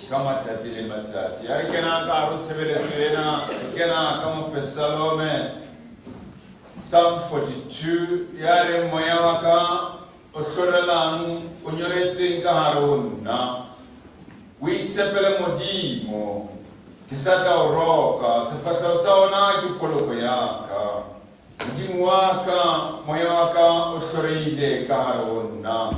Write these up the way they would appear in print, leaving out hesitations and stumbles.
kama tatile matati yarikena karu sebele tuena kena kama pesalome Psalm 42 yare moyawaka oshoralang unyorete kaharuna witsepele modimo kisaka oroka sefaka saona kipoloko yaka mdimu waka moyawaka oshoreide kaharuna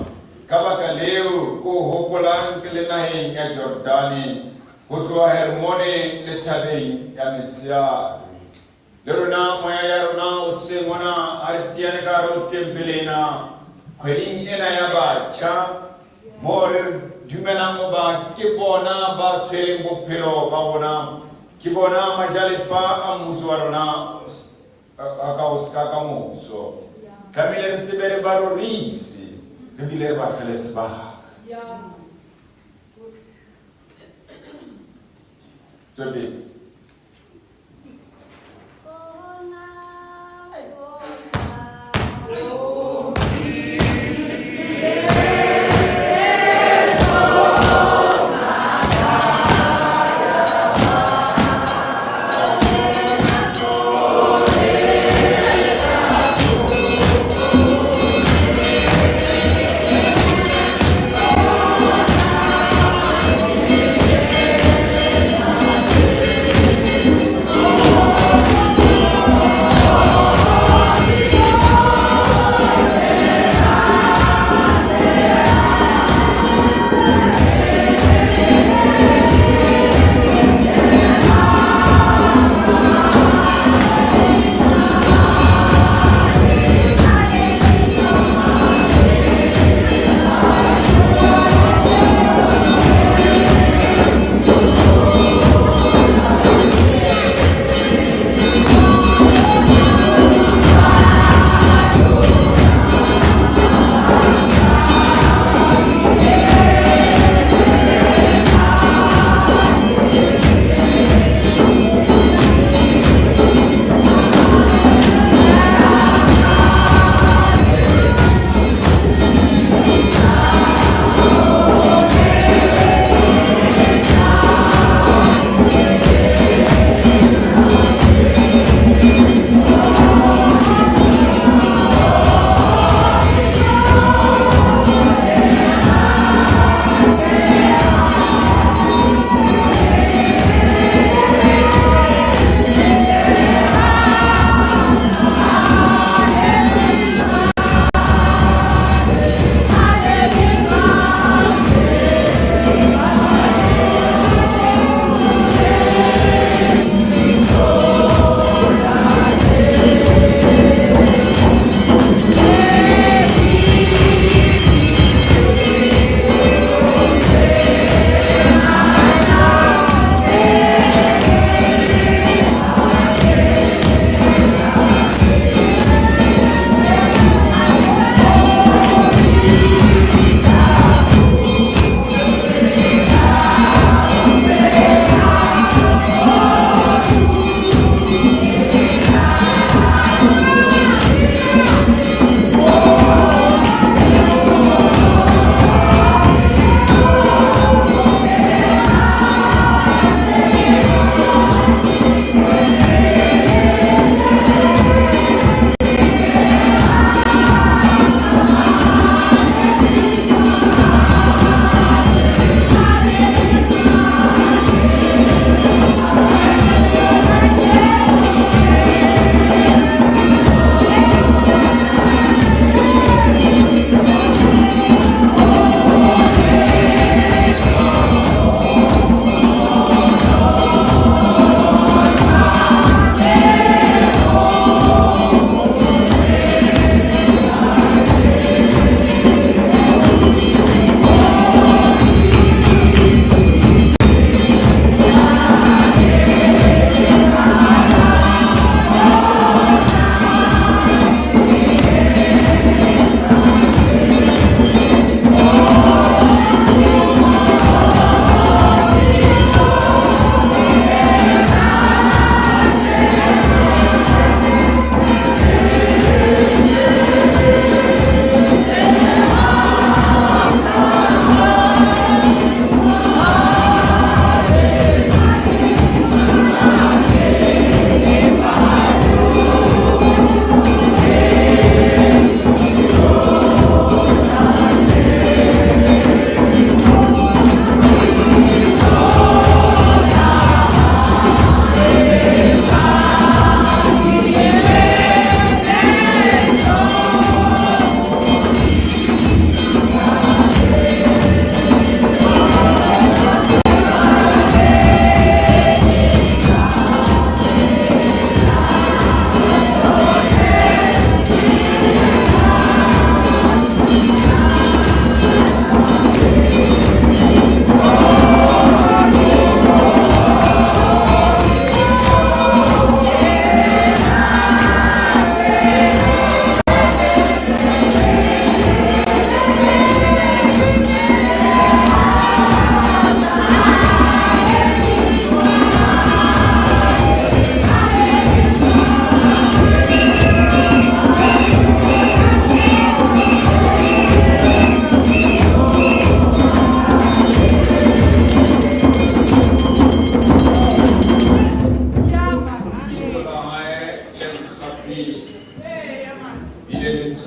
kabaka leo ko hopolang kelena ya Jordani hutwa Hermone letabe ya Metzia lerona moya yarona usemona artiane karo tempelena khweding ena ya batjha more dumelang ba ke bona ba tshwereng bophelo ba bona ke bona majalefa a mmuso wa rona ka oska ka moso kamile re tsebere ba rorisi re bile ba feles ba Judith.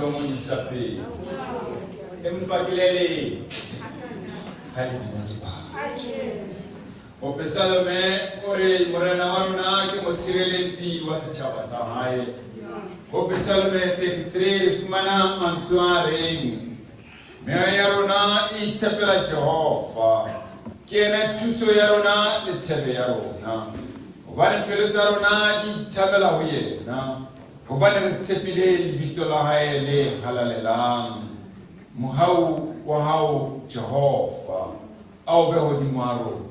domoni sape empakilele hali binaki ba o pesalome ore morena waruna ke motshireletsi wa setšhaba sa hae o pesalome 33 fumana mantswareng mea ya rona e tshepela Jehova ke ena thuso ya rona le thebe ya rona hobane pelo tsa rona di thabela ho yena hobane re tshepile lebitso la hae le halalelang mohau wa hao Jehova ao be hodimo a rona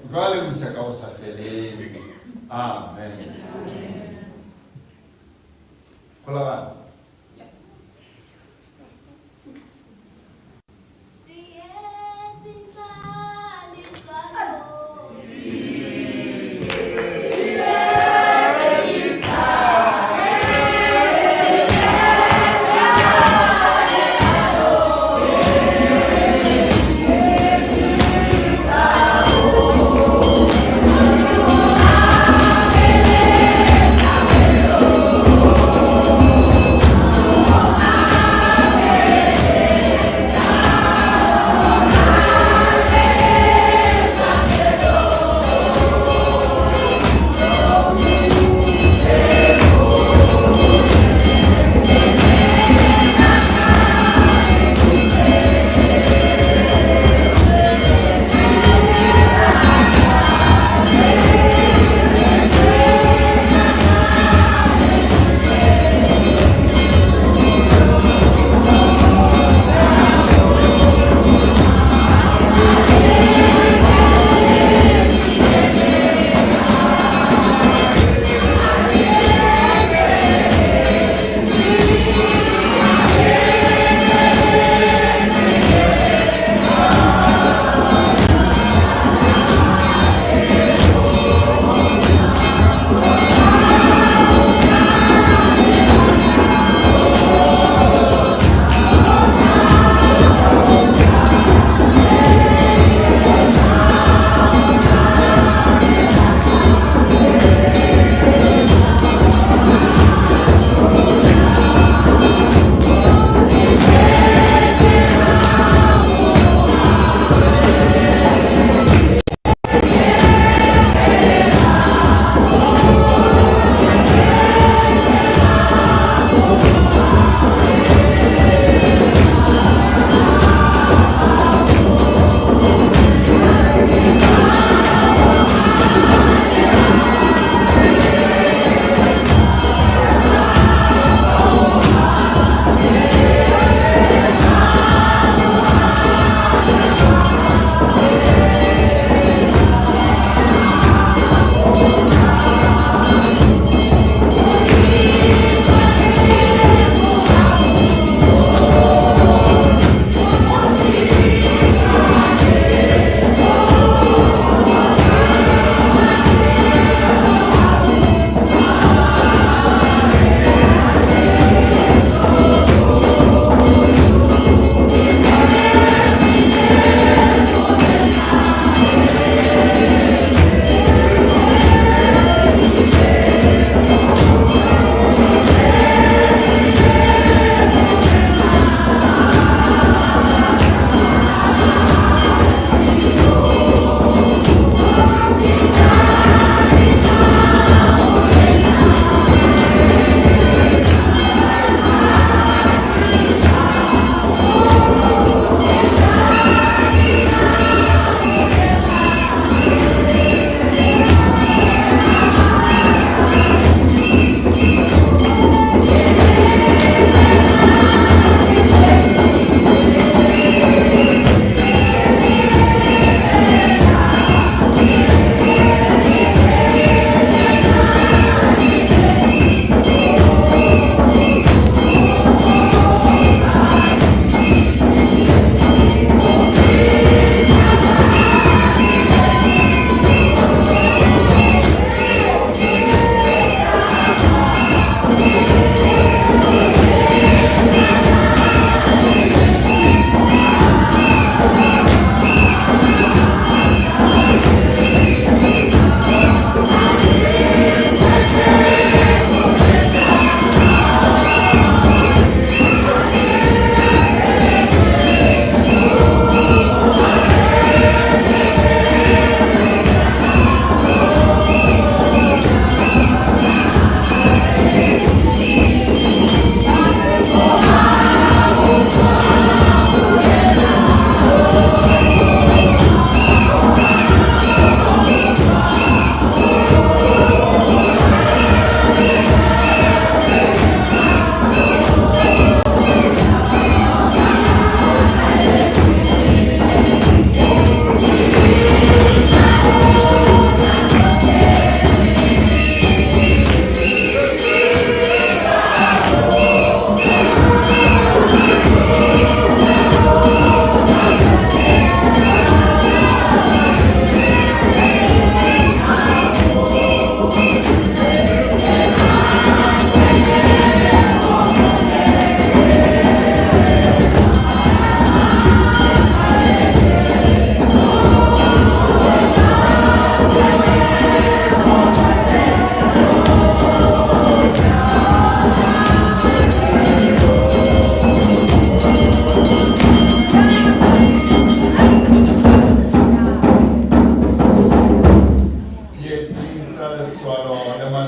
jwale ho isa ka ho sa feleng. Amen. Kolagana.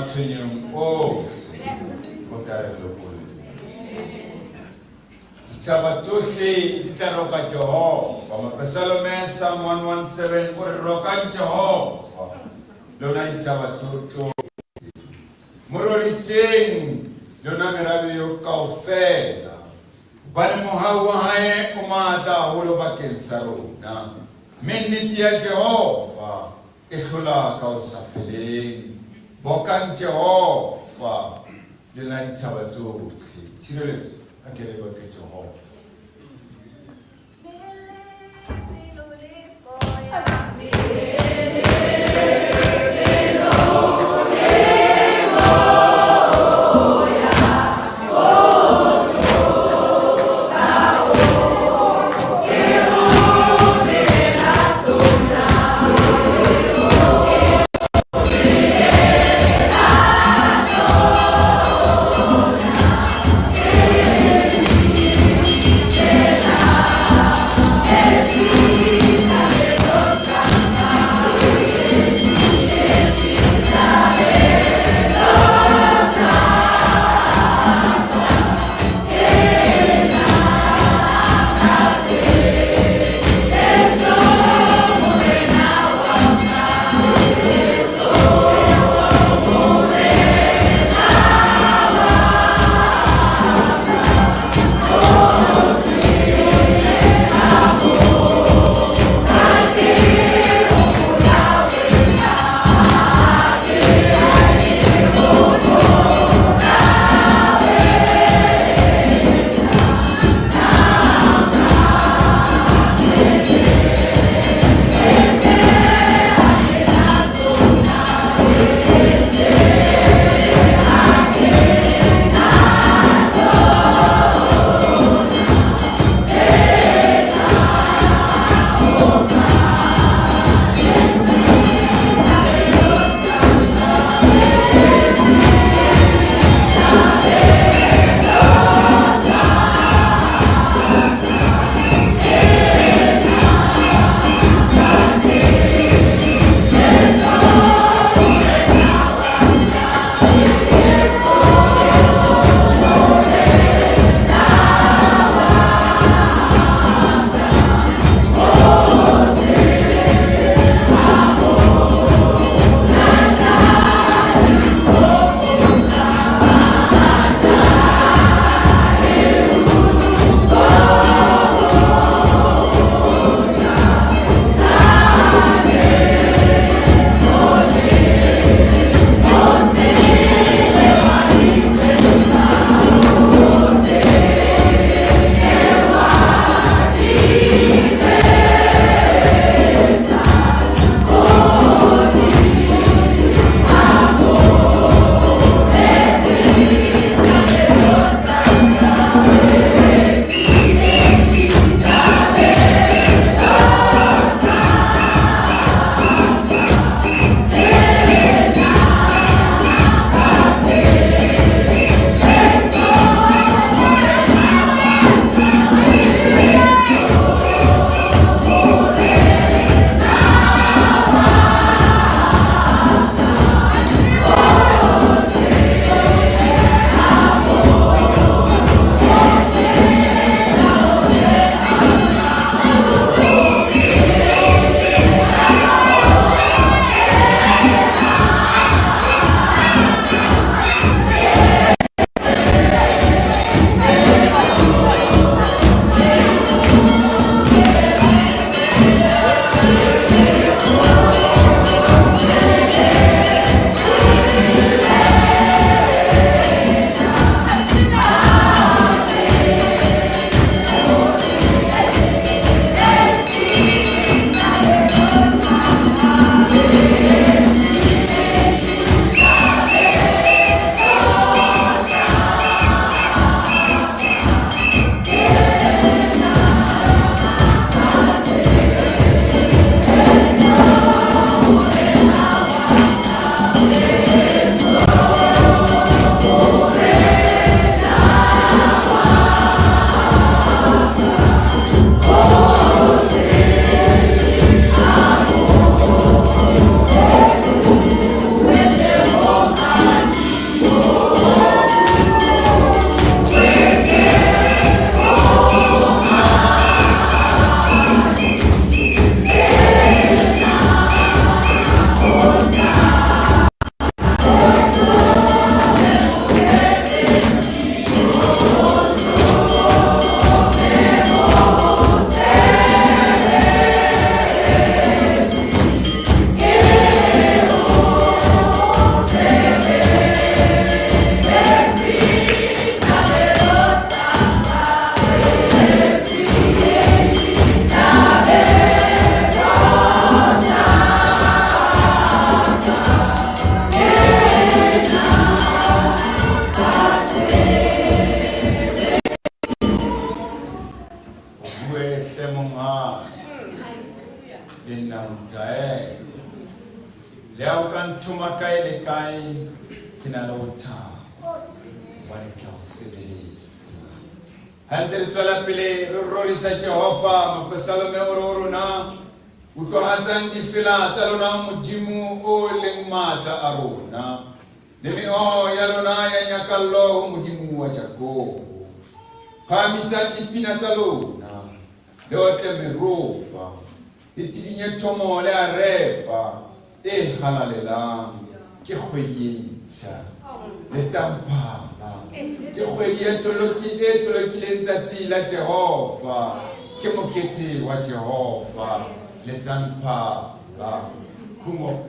matshwenyong ohle go tla re lekgolo. Ditšhaba tsohle di tla roka Jehova. Mapsalmeng Psalm 117 gore rokang Jehova lona ditšhaba tsohle. Mo roriseng lona merabe yo kaofela, hobane mohau wa hae o matla haholo bakeng sa rona. Mme nnete ya Jehova e hlola ka ho sa feleng. Bokang Jehova lona ditšhaba tsohle. Tshireletso a kelelo ke Jehova. leo ukantuma kaele kai kinalota wanikausebeleza hanteri twala pile rori sa Jehova mapasalome ororona uko hatandi fila talona mujimu ole mata arona nemi yalona ya nyakallo mujimu wa Jakobo kamisa dipina talona dote meropa itinya tomo le arepa halalela ke khoyentsha le tsampana ke khoyeto lokile ntsatsi la Jehova ke mokete wa Jehova le tsampana kumo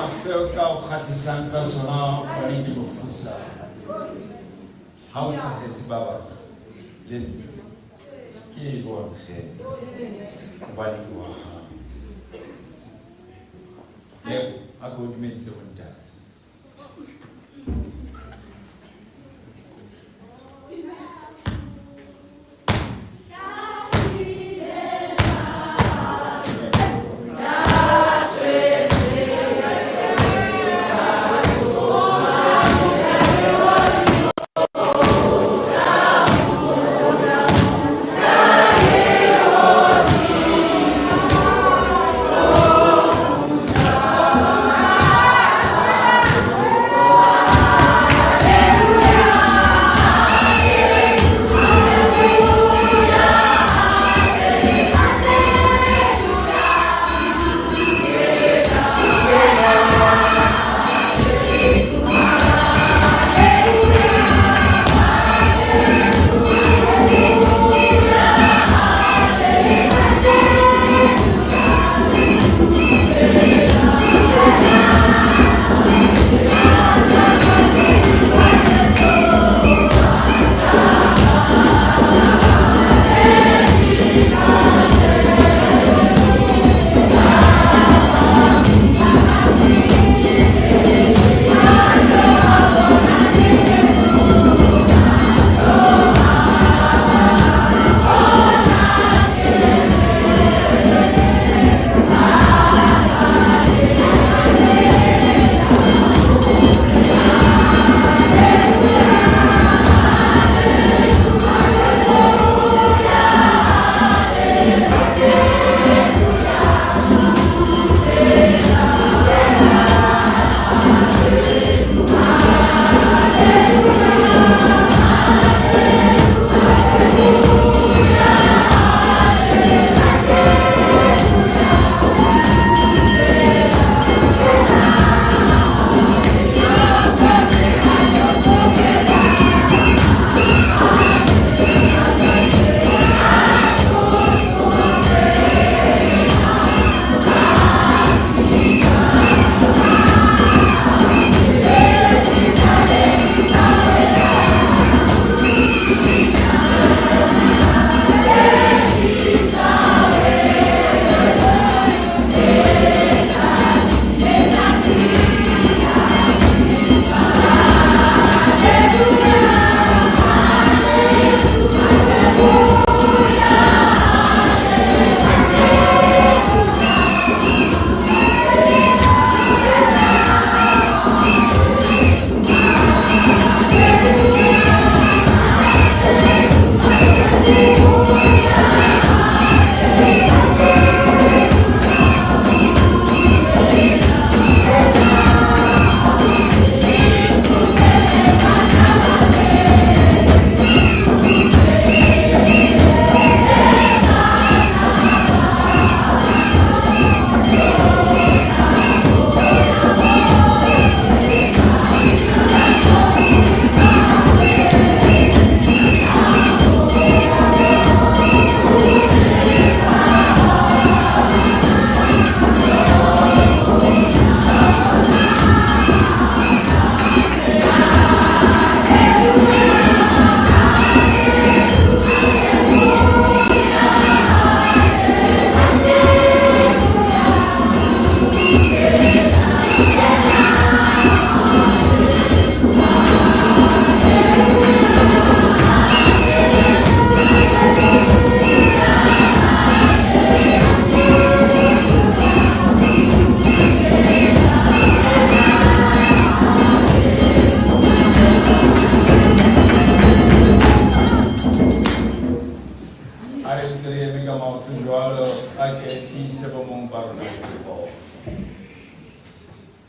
se ka o khatisang ka sona ba ni ke mofusa ha o sa khesi baba le ski go khesi ba ni go ha le a go dimense o ntate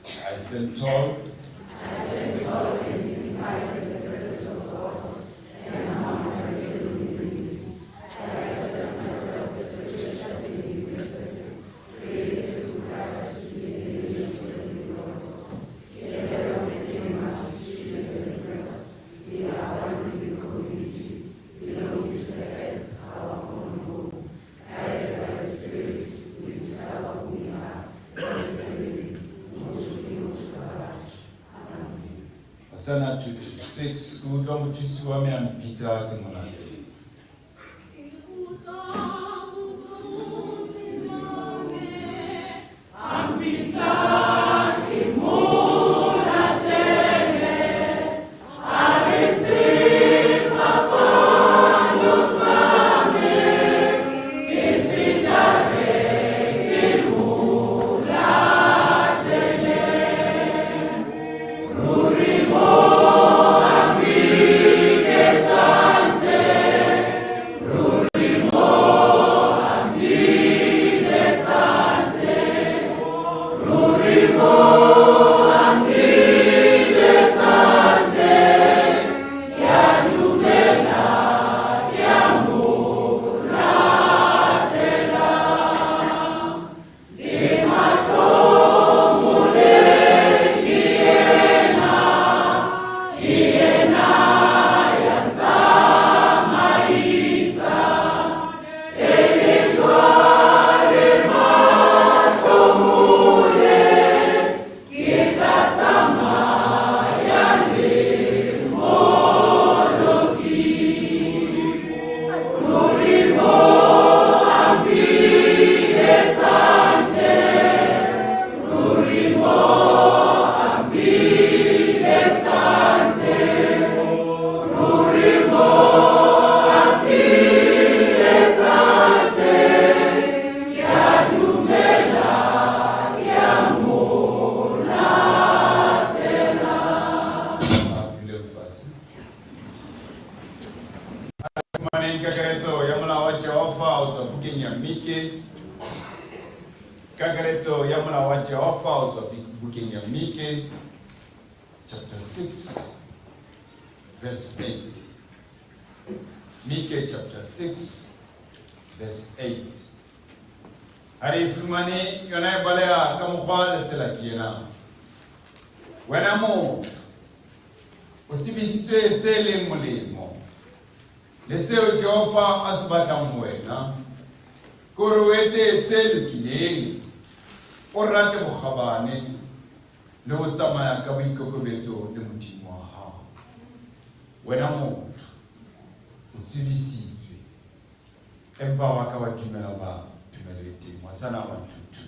Has been told Sana 2:6 kuudwa mtusi wa meampita kemonate. Kakareto yamula wa Jehova utabukinya mike. Kakareto yamula wa Jehova utabukinya mike. Chapter 6 verse 8. Mike chapter 6 verse 8. Arifumani yona balea kamukhwala tsela kiena. Wena mo utibisitwe sele mulimo. Leseo Jehova asibata mwena. Korowete selu kileni. Orate mukhabane. Le utsamaya ka boikokobetso le modimo wa hao. Wena motho utsibisitswe. Empa wa ka wa dumela ba tumelo e teng. Wasana wa tutu.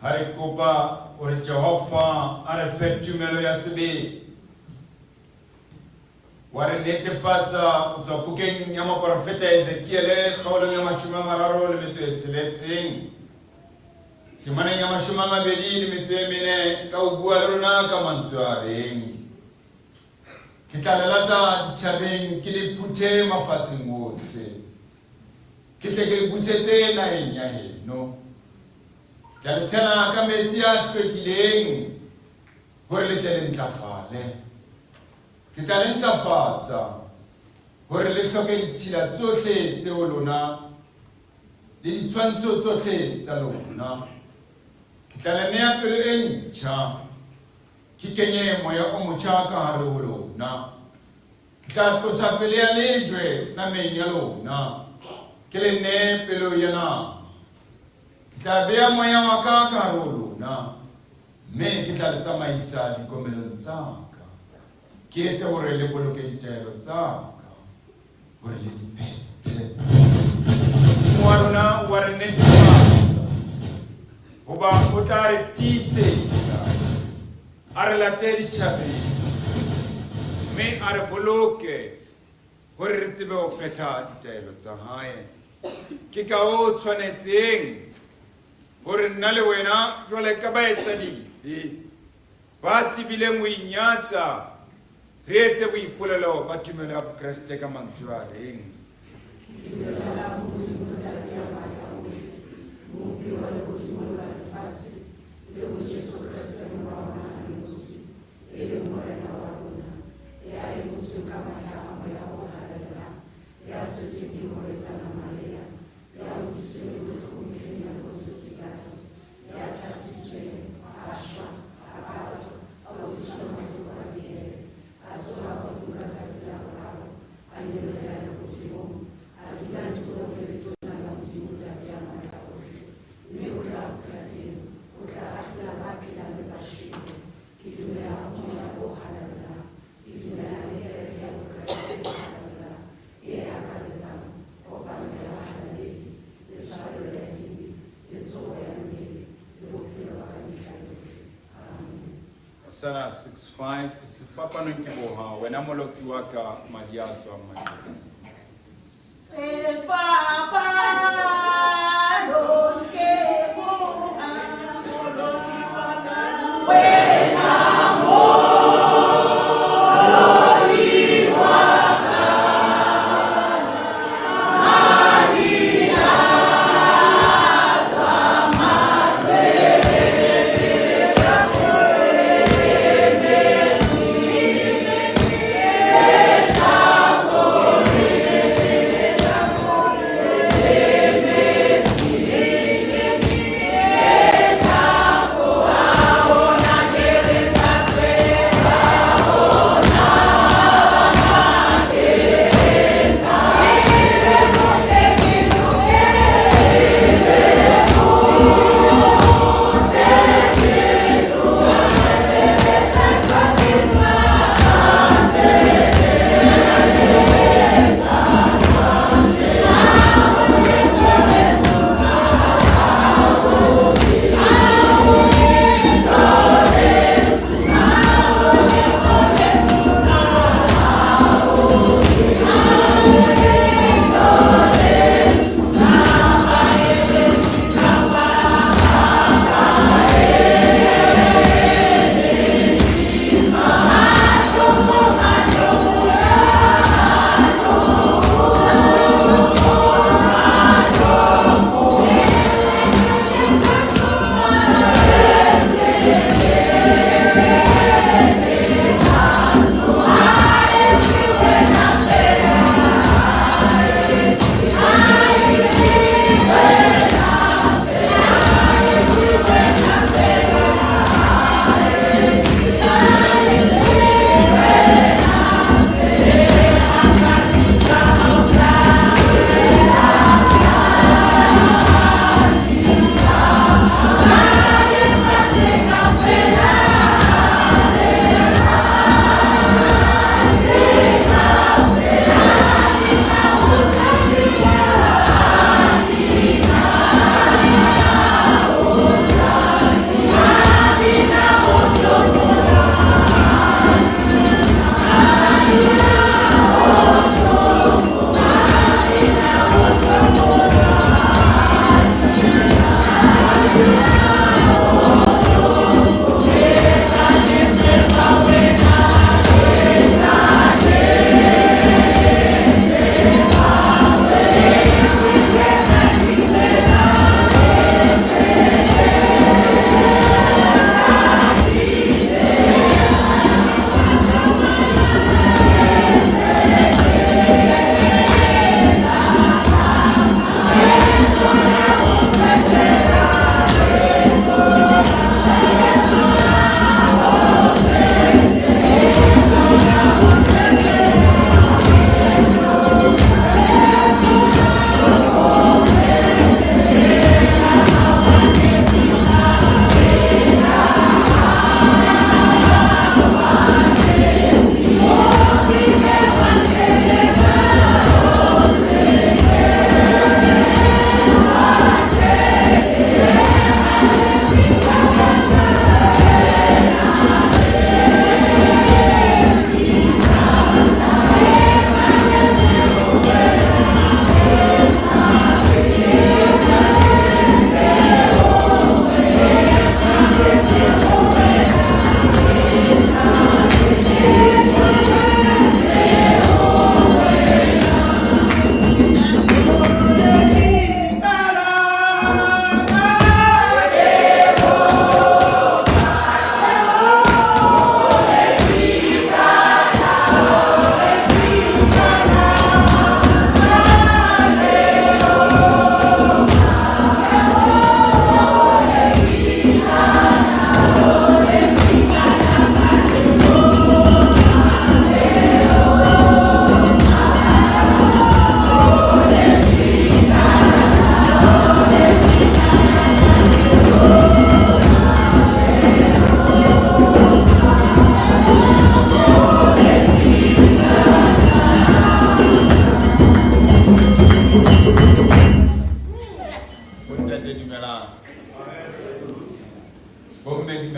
Harikupa uri Jehova arefetumelo ya sibi. Warinetifaza utapuke nyama profeta Ezekiele khawlo nyama shuma mararo lemetu etsiletsing. Timana nyama shumama belili mitwemine kaugua lona kamantuareng. Kitalalata dichabeng kilipute mafasi ngotse. Kitegusete na enyahe no. Kalitana kametia fekileng. Hore le ntafale. Kitale ntafatsa. Hore le hloke ditshila tsohle tse olona. Le ditshwantsho tsohle tsa lona. Kitale nea pelo e ntjha. Ki kenye moya o motjha ka hare ho lona. Kitla tlosa pele ya lejwe nameng ya lona. Ke le ne pelo ya nama. Kitla beha moya wa ka hare ho lona. Mme ke tla le tsamaisa dikomelong tsa ka. Ke etse hore le boloke ditaelo tsa ka. Hore le di phete. Wa rona wa re netefatsa. Hoba o tla re tiisetsa. A re late ditjhabeng. Mme a re boloke hore re tsebe ho phetha ditaelo tsa hae. Ke ka o tshwanetseng hore nna le wena jwale ka baetsading ba tsibileng ho inyatsa re etse boipolelo ba tumelo ya Kriste ka mantswe a reng. Sana 6:5 sifapano nkiboha wena moloki waka maliatswa amani. Sifapano nkiboha moloki waka wena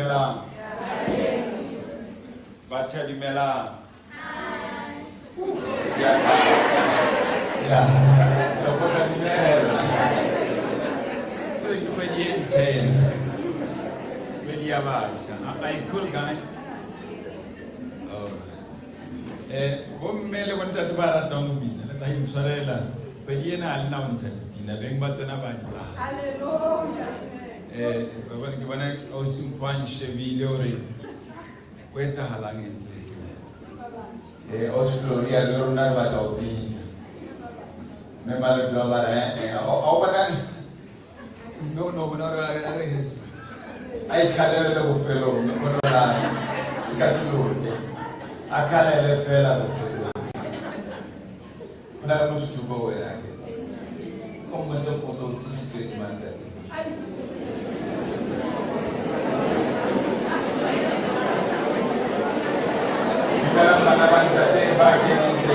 dumelang. Batjha dumelang. Ya. Lokota dumela. So ke kgwedi e ntjha. Kgwedi ya batjha. Are you cool guys? Oh. Bomme le bontate ba ratang ho bina, le tla intshwarela. Kgwedi ena ha lena ho ntsha dipina, beng ba tsona ba di bala. Hallelujah. Ke bona o simphwang shebile hore o etsahalang entle. Osfloria le rona re batla ho bina. Mme ba le dula ba re o bona no bona re ai khalele bofelong le bona ka se lote a khalele fela bofelong bona mo tutubo wena ke como se poto tsiste di mantate para bana bantate ba ke non te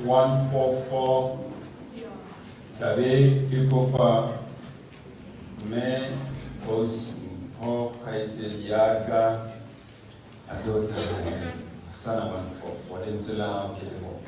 144. Vous savez, quelque part, mais pour Haïti, Diaga, à d'autres, ça n'a pas pour les cela qui est bon.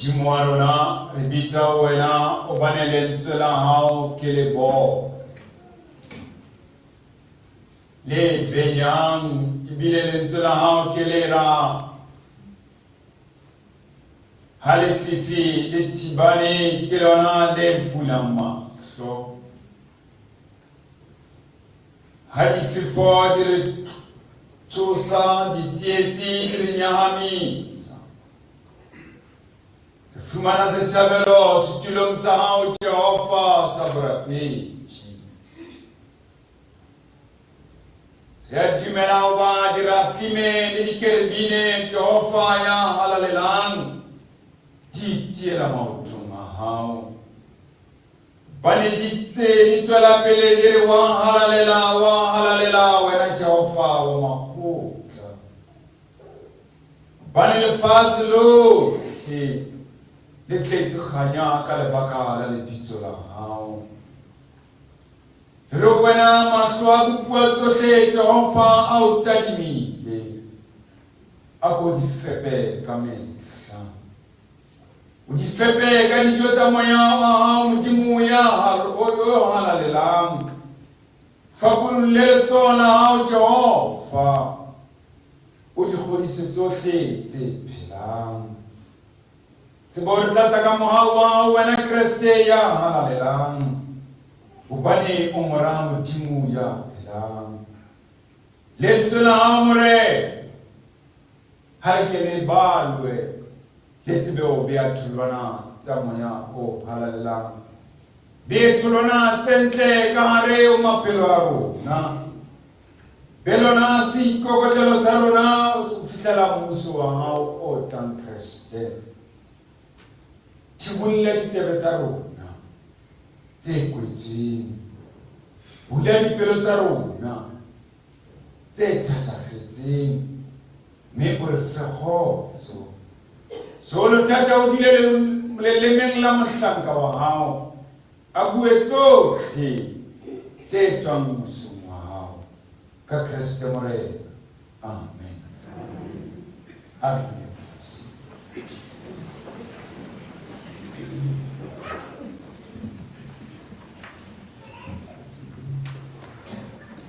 Jimwarona, Rebita Wena, Obanelen Zela Hao, Kelebo. Les Benyang, Ibilen Zela Hao, Kelera. Halesifi, les Tibani, Kelona, les Pulama. So, Halififo, les Chosa, les Tieti, les Nyahamis. Fumana se chabelo, sutulum sahau Jehova sabra pechi. Ya dimena uba dira fime diker bine Jehova ya halalelan. Titi la mautuma hao. Bani dite nitwala pele dire wa halalela wena Jehova wa mahuka. Bani le faslu le ketse khanya ka le baka la le bitso la hao ro wena mahlo bua tsohle Jehova a o tadimile a go di fepe ka mehla o di fepe ka dijo tsa moya wa hao modimo ya o halalelang fa bulle tsona hao Jehova o di kgodise tsohle tse phelang. Tsebo re tlatsa ka mohau wa hao wena Kreste ya halalelang, hobane o mora Modimo ya phelang. Lentswe la hao more ha le kene balwe, le tsebe ho beha tholwana tsa moya o halalelang, behe tholwana tse ntle ka hare ho maphelo a rona. Be lona seikokotelo sa rona ho fihlela mmuso wa hao o tlang Kreste. Thibolle ditsebe tsa rona tse kwetsweng, bula dipelo tsa rona tse thatafetseng, mme o re fe kgotso. Solo thata o dule lelemeng la mohlanka wa hao, a bue tsohle tse tswang mmusong wa hao, ka Kreste Morena. Amen. Amen.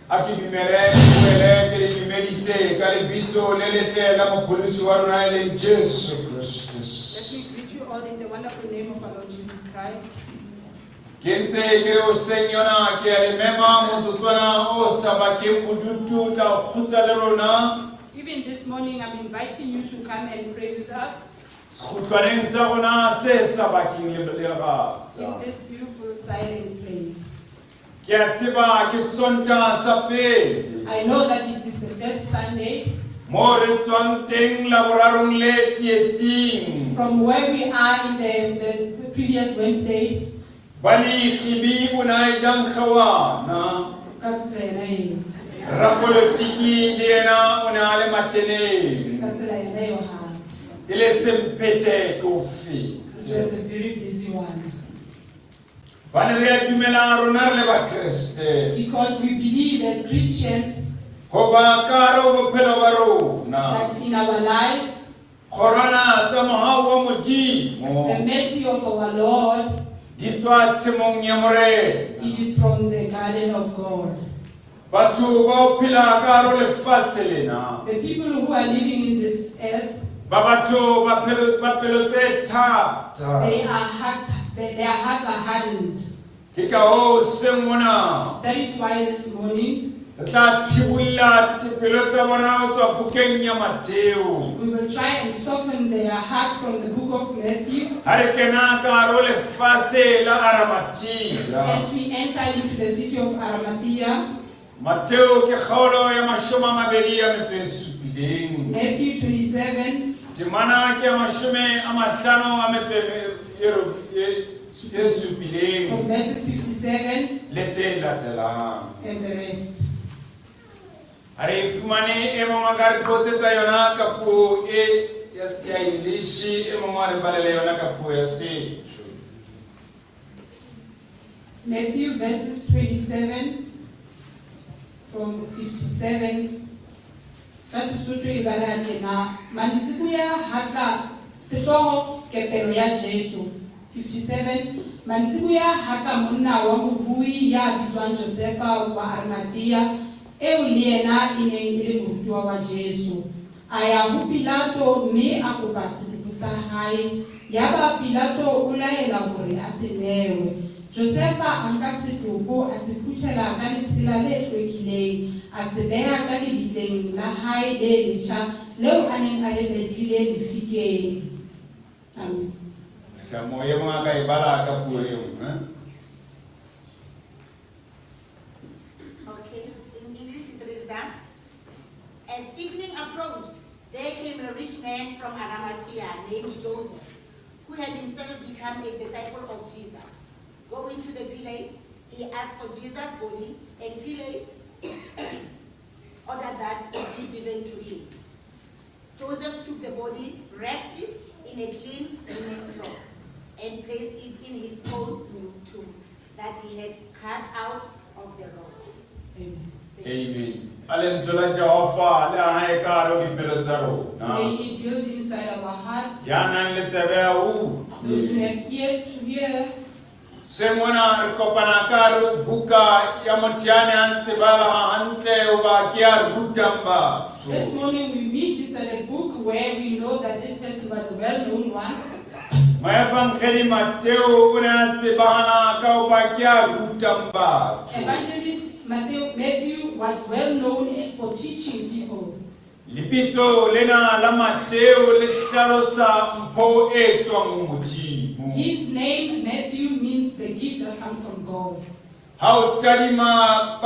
A ki dumele, ke le dumedise ka lebitso le letle la mopholisi wa rona e leng Jesu Christus. Let me greet you all in the wonderful name of our Lord Jesus Christ. Ke ntse ke re o seng yona ke a le mema motsotswana o sabakeng bodutu tla kgutsa le rona. Even this morning I'm inviting you to come and pray with us Sekhutlwaneng sa rona se sabakeng le lerata. in this beautiful silent place. Ke a tseba ke Sontaha sa pele I know that it is the first Sunday mo re tswang teng laborarong le tsietsing. from where we are in the previous Wednesday. Bani khibi bunai jang khawana Katsela ena rapolitiki le yena o ne a le mateneng eo ha. e le sempete ko fi. It was a very busy one Bana re a dumela rona re le ba Kriste because we believe as Christians ho ba ka ro bophelo ba rona that in our lives khorana tsa mohau wa Modimo the mercy of our Lord, di tswa tshimong ya Morena. it is from the garden of God. Batho ba phela ka ro lefatshe lena The people who are living in this earth, ba batho ba pelo tse thata. their hearts are hardened. Ke ka ho se mona That is why this morning re tla thibulla dipelo tsa bona ho tswa bukeng ya Mateo. we will try and soften their hearts from the book of Matthew Ha re kena ka ro lefatshe la Arimathea. as we enter into the city of Arimathea. Mateo ke kgaolo ya 27. Matthew 27, Temana ke ya 50 from verses 57 le tse latelang. and the rest. Ha re fumane e mong a ka re potsetsa yona ka puo e ya English, e mong a re balele yona ka puo ya setso. Matthew verses 27 from 57. Kasi sutu ibala jena mantsibuya hatla sehloho kepelo ya Jesu. 57 mantsibuya hatla monna wa mohui ya bitswang Josefa wa Arimathea eo le yena e neng e le morutwa wa Jesu. A ya ho Pilato mme a kopa setopo sa hae. Yaba Pilato o laela hore a se newe. Josefa a nka setopo a se phuthela ka lesela le hlwekileng, a se beha ka lebitleng la hae le letjha leo a neng a le betlile lefikeng. Amen. Sa moye mong a ka e bala ka puo e nngwe. Okay, in English it is thus. As evening approached, there came a rich man from Arimathea named Joseph, who had himself become a disciple of Jesus. Going to the Pilate, he asked for Jesus' body, and Pilate ordered that it be given to him. Joseph took the body, wrapped it in a clean linen cloth, and placed it in his own tomb that he had cut out of the rock. Amen. Amen. Alentswe Jehova le hae ka ro dipelo tsa rona. May it build inside our hearts. Ya nang le tsebe ya ho Those who have ears to hear, Semona Kopanakaru Buka Yamotiane Ansebala Ante Ubakia Rutamba. This morning we meet inside a book where we know that this person was a well-known one. Mayafam Keli Mateo Unansebana Kaubakia Rutamba. Evangelist Matthew was well-known for teaching people. Lipito Lena Lamateo Lesharosa Mpo Etwa Mumuji. His name, Matthew, means the gift that comes from God. How Tadima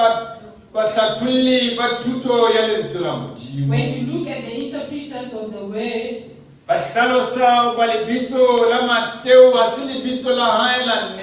Batatuli Batuto Yalentulamuji. When you look at the interpreters of the word, Basalosa Balibito Lamateo Asilibito La Highland.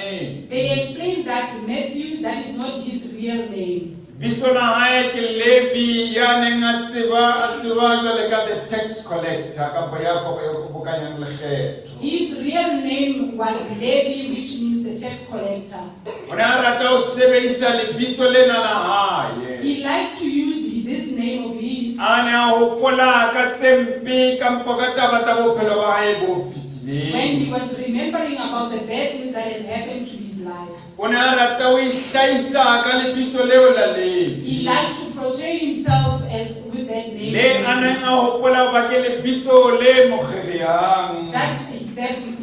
they explain that Matthew, that is not his real name. Bitola hae ke Levi yane ngatiba leka the tax collector kapaya ko bukanyang lekhetho. His real name was Levi, which means the tax collector. Ona rata o sebedisa lebitso lena la hae. He liked to use this name of his Ana hopola ka tsempi ka mpokata ba tsa bophelo ba hae bo when fitile. he was remembering about the bad things that has happened to his life. Ona rata o ihlaisa ka lebitso leo la Levi. He liked to portray himself as with that name. Le ana nga hopola ba ke lebitso le mogeriang. That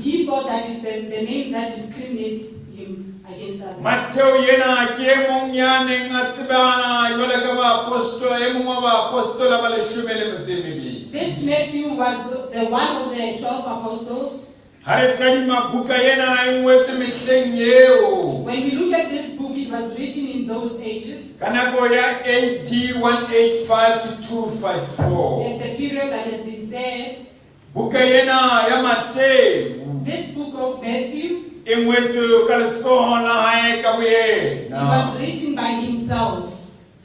he thought that is the name that discriminates him against others. Mateo yena ke mong yane ngatsibana yole ka ba apostol e mong ba apostol ba le 12. This Matthew was the one of the 12 apostles. Hare kadima buka yena e ngwetse mehleng eo. When we look at this book, it was written in those ages, Kana go ya AD 185 to 254. at the period that has been said. Buka yena ya Mateo This book of Matthew, e ngwetse ka letsoho la hae ka it boyena. was written by himself.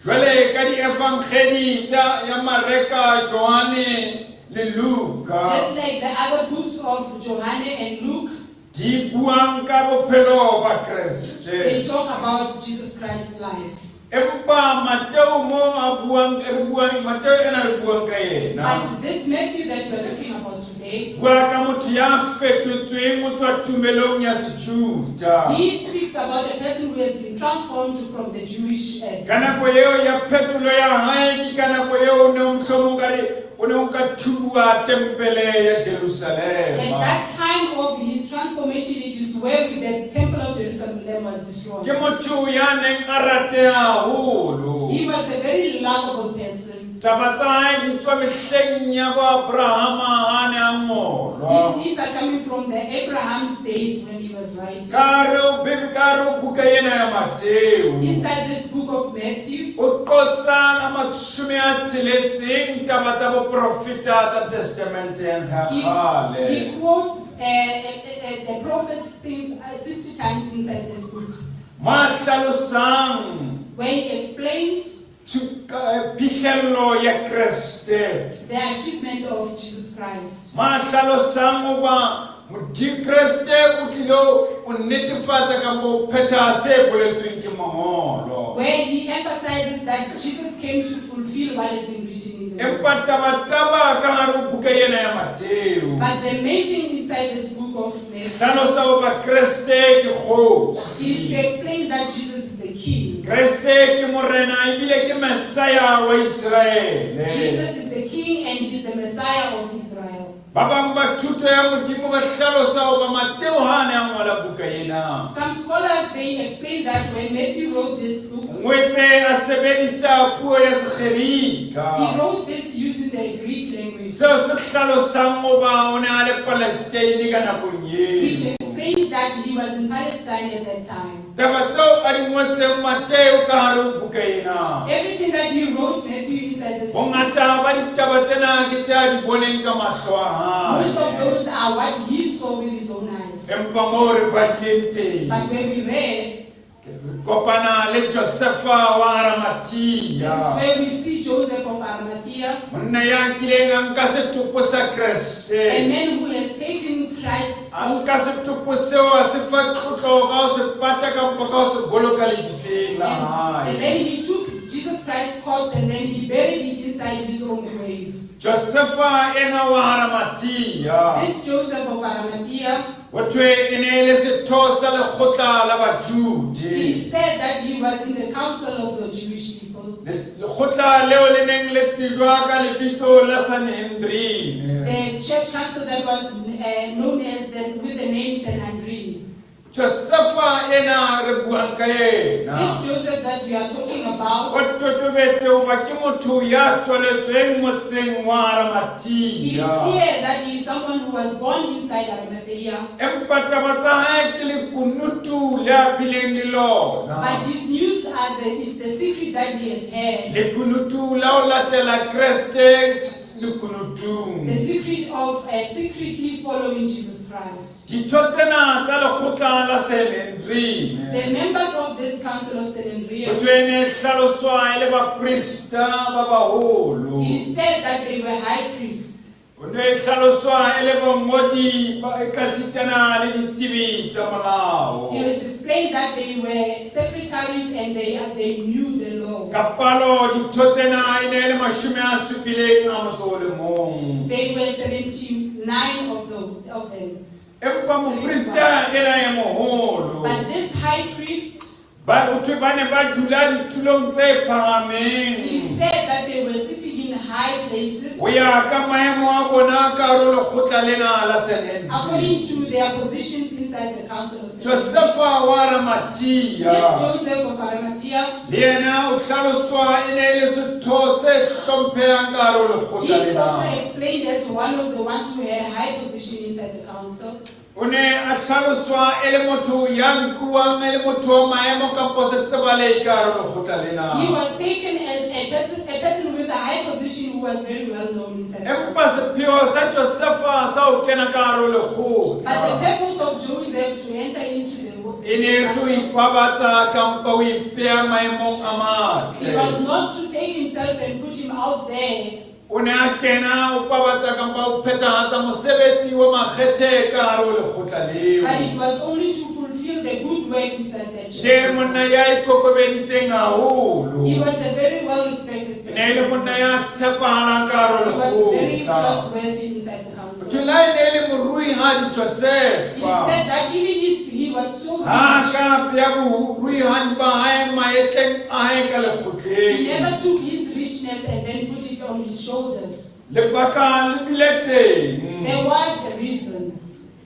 Jwale ka di evangeli ya Mareka, Johane le Luka. Just like the other books of Johann and Luke, Di buang ka bophelo ba they Kriste. talk about Jesus Christ's life. Empa Mateo mo abuang Mateo ena re buang ka yena. But this Matthew that we are talking about today, Bua ka motho ya fetotsweng o tswa tumelong ya Sejuda. he speaks about a person who has been transformed from the Jewish Ka nako eo ya phetolo ya hae ke ka nako eo o ne o mohlomong ka re o ne o ka thubuwa tempele ya At Jerusalema. that time of his transformation, it is where the temple of Jerusalem was destroyed. Ke motho ya neng a rateha haholo. He was a very lovable person. Taba tsa hae di tswa mehleng ya bo Abrahama ha ne a ngolwa. These are coming from the Abraham's days when he was writing. Ka re o buka ena ya Mateo. Inside this book of Matthew, O qotsa la matshome a tsheletseng taba tsa boprofeta tsa testamente ya kgale. he quotes the prophet's things 60 times inside this book, Ma hlalosang where he explains phihlello ya Kriste. the achievement of Jesus Christ. Ma hlalosang oba Kriste o tlilo o netefatsa ka bo phetha se boletsweng ke mangolo. Where he emphasizes that Jesus came to fulfill what has been written in the book. Empa taba ka hare ho buka ena ya Mateo. But the main thing inside this book of Matthew Hlalosa oba Kriste ke is to kgosi. explain that Jesus is the King. Kriste ke morena ebile ke Messiah wa Israele. Jesus is the King and he's the Messiah of Israel. Ba bang ba thuto ya Modimo ba hlalosa oba Mateo ha ne a ngola buka ena. Some scholars, they explain that when Matthew wrote this book, Ngwetse a sebedisa puo ya he Sekgerika. wrote this using the Greek language, Seo se hlalosang oba o ne a le Palestine ka nakong which eo. explains that he was in Palestine at that time. Taba tseo a di ngotseng Mateo ka hare ho buka ena. Everything that he wrote, Matthew, inside this book, Bongata ba ditaba tsena ke tse a di boneng ka mahlo a most of hae. those are what he saw with his own eyes. Empa mo re badileng teng. But when we read, Kopana le Josefa wa this is Arimathea. where we see Joseph of Arimathea, Monna ya nkileng a nka setopo sa a Kriste. man who has taken Christ, A nka setopo seo a se fa tlotlo ka ho se pata kampo ka ho se boloka lebiteng la and hae. then he took Jesus Christ's corpse and then he buried it inside his own grave. Josepha ena wa Arimathea This Joseph of Arimathea, wotwe ene le setho sa lekgotla la Bajudi he said that he was in the council of the Jewish people. lekgotla leo le neng le tsejwa ka lebitso la Sanhedrin. The church council that was known as with the name Sanhedrin. Josepha ena re buang ka yena This Joseph that we are talking about, o totobetse hoba ke motho ya tsweletsweng motseng wa it is Arimathea clear that he is someone who was born inside Arimathea, empa taba tsa hae ke lekunutu le a bileng le lona but his news is the secret that he has had. lekunutu la ho latela Kreste lekunutung. The secret of secretly following Jesus Christ. Ditho tsena tsa lekgotla la Sanhedrin The members of this council of Sanhedrin, motho ene hlaloswa e le baprista ba baholo it is said that they were high priests. o ne hlaloswa e le bangodi ba ekasitana le ditsebi tsa molao It was explained that they were secretaries and they knew the law. ka palo ditho tsena e ne le 70 a motso o le mong They were 79 of them. empa moprista ena e moholo But this high priest, ba utwe ba ne ba dula ditulong tse it phahameng is said that they were sitting in high places o ya ka maemo a bona ka hare ho lekgotla lena la Sanhedrin. according to their positions inside the council of Sanhedrin. Josepha wa Arimathea This Joseph of Arimathea, le yena o hlaloswa e ne e le setho se hlomphehang ka hare ho he lekgotla is also lena explained as one of the ones who had a high position inside the council. o ne a hlaloswa e le motho ya nkuwang e le motho wa maemo kampo setsebalei ka hare ho lekgotla He lena was taken as a person with a high position who was very well known inside the empa council. sepheo sa Josepha sa ho kena ka hare ho But the lekgotla purpose of Joseph to enter into the e ne se ho ipabatsa kampa ho ipeha maemong a he was matle not to take himself and put him out there, o ne a kena o pabatsa kampa ho phethahatsa mosebetsi wa makgethe ka hare ho lekgotla leo but it was only to fulfill the good work inside the le church. monna ya ikokobeditseng haholo He was a very well respected ne le person. monna ya tshepahalang ka hare He ho was very lekgotla trustworthy inside the council. motho la e ne e le morui ha di It is Josepha said that even if he was so ha rich, ka beha borui ha di ba hae maetleng a hae ka he lekgotleng never took his richness and then put it on his shoulders. lebaka le bile teng There was a reason.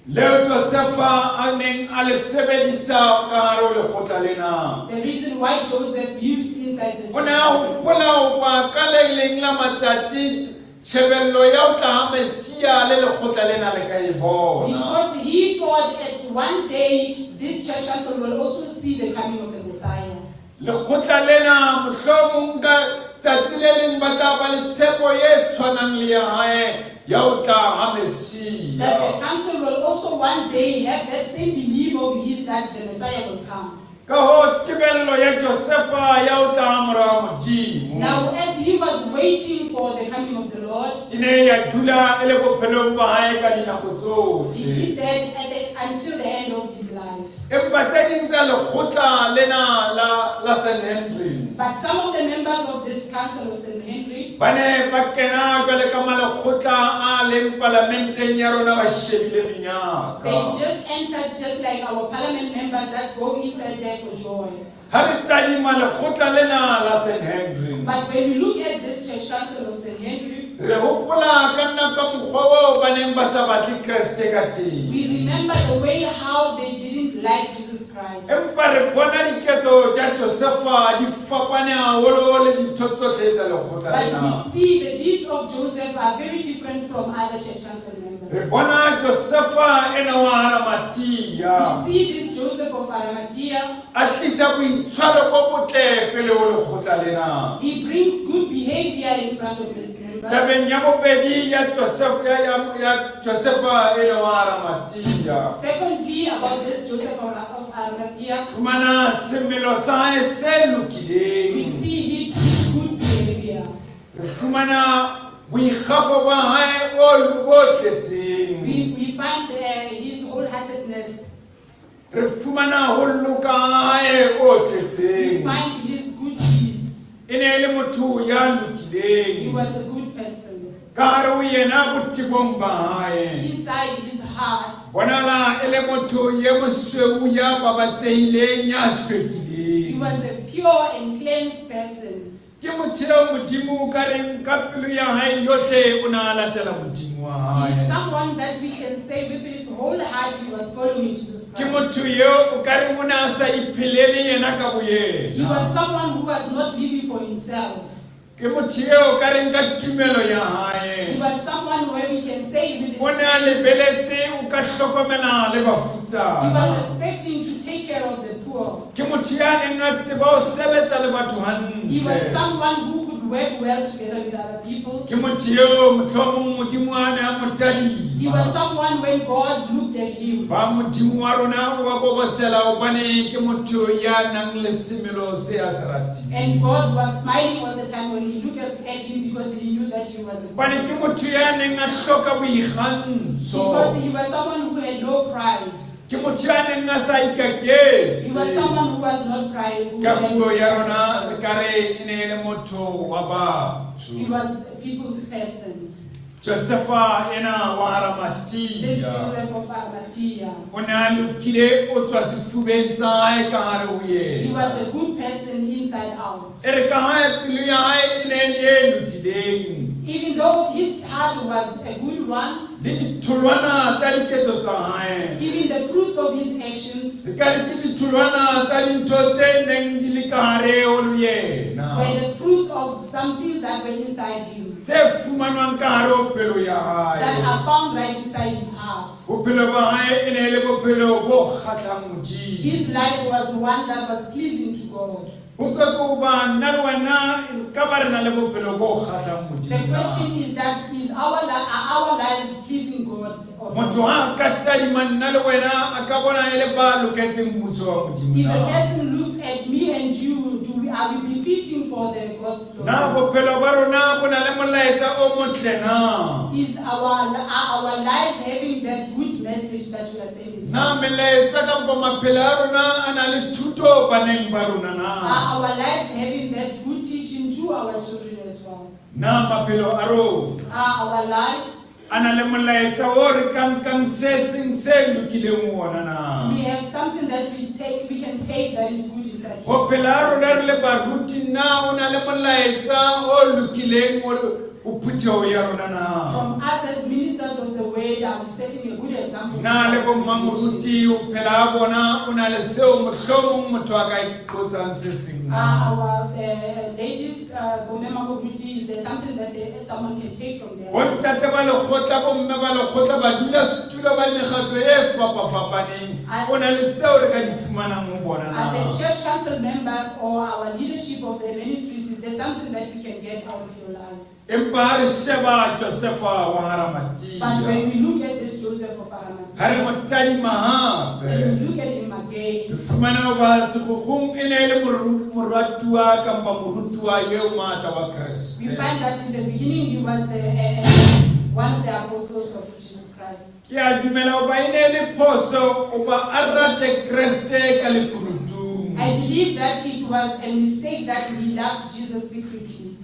leo Josepha a neng a le sebedisa ka hare ho lekgotla lena The reason why Joseph used inside the o ne a church. hopola hoba ka le leng la matsatsi tjhebello ya ho tla ha Mesia le lekgotla lena le ka e bona Because he thought that one day this church council will also see the coming of the Messiah. lekgotla lena mohlomong ka tsatsi le leng ba tla ba le tshepo e tshwanang le ya hae ya ho tla ha That the Mesia council will also one day have that same belief of his that the Messiah will come. ka ho tebello ya Josepha ya ho tla ha mora Modimo Now, as he was waiting for the coming of the Lord, e ne ya dula e le bophelong ba hae ka dinako he tsohle did that until the end of his life. empa tse ding tsa lekgotla lena la Sanhedrin But some of the members of this council of Sanhedrin, ba ne ba kena jwale ka malekgotla a leng palamenteng ya rona ba shebile they menyaka just entered just like our parliament members that go inside there for joy. ha re tadima lekgotla lena la Sanhedrin But when we look at this church council of Sanhedrin, re hopola ka nna ka mokgwa oo ba neng ba sa batle Kreste ka teng we remember the way how they didn't like Jesus Christ. empa re bona diketso tsa Josepha di fapane haholo le ditho tsohle tsa lekgotla But lena we see the deeds of Joseph are very different from other church council re members. bona Josepha ena wa Arimathea We see this Joseph of Arimathea, a tlisa boitshwaro bo botle pele ho lekgotla lena he brings good behavior in front of his members. tabeng ya bobedi ya Josepha ena wa Arimathea Secondly, about this Joseph of Arimathea, fumana semelo sa hae se we lokileng see his good behavior. re fumana boikgafo ba hae bo tletseng We find his wholeheartedness. re fumana ho loka hae o We tletseng find his good deeds. e ene le motho ya He lokileng was a good person. ka hare ho yena botebong ba hae Inside his heart, bonala e le motho ye mosweu ya babatsehileng ya he hlwekileng was a pure and cleansed person. ke motho eo modimo ka reng ka pelo ya hae yohle o ne a latela modimo wa He is hae someone that we can say with his whole heart he was following Jesus ke Christ. motho yeo o ka reng o ne a sa iphelele yena ka He was boyena someone who was not living for himself. ke motho eo ka reng ka tumelo ya He hae was someone where we can say with his o ne a lebeletse o ka hlokomela le he bafutsana was expecting to take care of the poor. ke motho ya neng a tseba ho sebetsa le batho He was hantle someone who could work well together with other people. ke motho eo mohlomong modimo a ne a mo He was tadima someone when God looked at him. ba modimo wa rona wa bobosela hobane ke motho ya nang le semelo se a se ratile And God was smiling all the time when he looked at him because he knew that he was a hobane ke motho ya neng a hloka boikgantsho because he was someone who had no pride. ke motho ya neng a sa He was ikaketse someone who was not pride. ka puo ya rona re ka re e ne e le motho wa He batho was a people's person. josefa ena wa This Arimathea Joseph of Arimathea. o ne a lokile o tswa sefubeng sa hae ka hare ho He yena was a good person inside out. e re ka hae pelo ya hae e ne e le e lokileng Even though his heart was a good one, le ditholwana tsa diketso tsa hae even the fruits of his actions se ka re ke ditholwana tsa dintho tse neng di le ka hare ho yena were the fruits of some things that were inside him, tse fumanwang ka hare ho pelo ya that hae are found right inside his heart. bophelo ba hae e ne e le bophelo bo kgatlhang modimo His life was one that was pleasing to God. botsa ke hoba nna le wena ka ba re na le bophelo bo kgatlhang The modimo na? question is that are our lives pleasing God or motho not? ha a ka tadima nna le wena a ka bona e le ba loketseng mmuso wa modimo If a na? person looks at me and you, are we befitting for the God's na glory? bophelo ba rona bo na le molaetsa o motle na Are our lives having that good message that we are sending? na melaetsa kampo maphelo a rona a na le thuto baneng ba rona na Are our lives having that good teaching to our children as well? na maphelo a rona Are our lives, a na le molaetsa o re kankang se seng se lokileng ho ona na we have something that we can take that is good inside. ho phela a rona re le baruti na o na le molaetsa o lokileng o phutheho ya rona na From us as ministers of the word, are we setting a good example? na le bommamoruti o phela a bona o na le seo mohlomong motho a ka ipotsang se seng na Our ladies, Bomema Moruti, is there something that someone can take from there? bontate ba lekgotla bomme ba lekgotla ba dula setulo ba mekgatlo e fapafapaneng o na le tseo re ka di fumanang ho bona As the na church council members or our leadership of the ministries, is there something that we can get out of your lives? empa ha re sheba josefa wa But Arimathea when we look at this Joseph of ha re Arimathea, mo tadima when hape we look at him re again, fumana ba sekgokgong e ne e le moratuwa kampa morutuwa eo matla wa we kreste find that in the beginning he was one of the apostles of Jesus Christ. ke a dumela hoba e ne e le phoso hoba a rate kreste ka lekunutung I believe that it was a mistake that he loved Jesus secretly.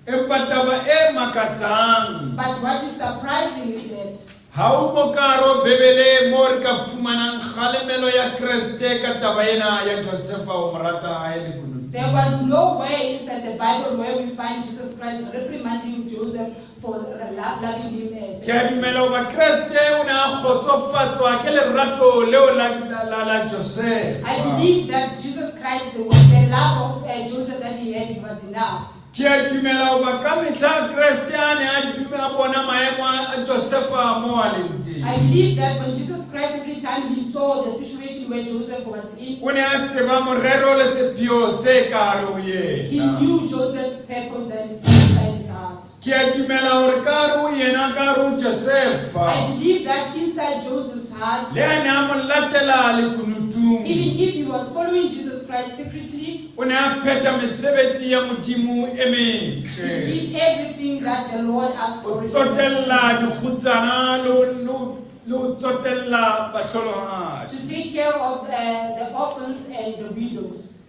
empa taba e makatsang But what is surprising is that ha o mo ka hare ho bebele mo re ka fumanang kgalemelo ya kreste ka taba ena ya josefa o mo rata hae lekunutung there was no way inside the Bible where we find Jesus Christ reprimanding Joseph for loving him as ke a dumela hoba kreste o ne a kgotsofatswa ke lerato leo la josefa I believe that Jesus Christ, the love of Joseph that he had was enough. ke a dumela hoba ka mehla kreste a ne a bona maemo a josefa mo a leng teng I believe that when Jesus Christ, every time he saw the situation where Joseph was in, o ne a tseba morero le sepheo se ka hare ho he yena knew Joseph's purpose that is inside his heart. ke a dumela hore ka hare ho yena ka hare ho josefa I believe that inside Joseph's heart, le a ne a mo latela lekunutung even if he was following Jesus Christ secretly, o ne a phetha mesebetsi ya modimo e he metle did everything that the Lord asked for o him. tsotella dikgutsana le ho tsotella bahlolohadi To take care of the orphans and the widows.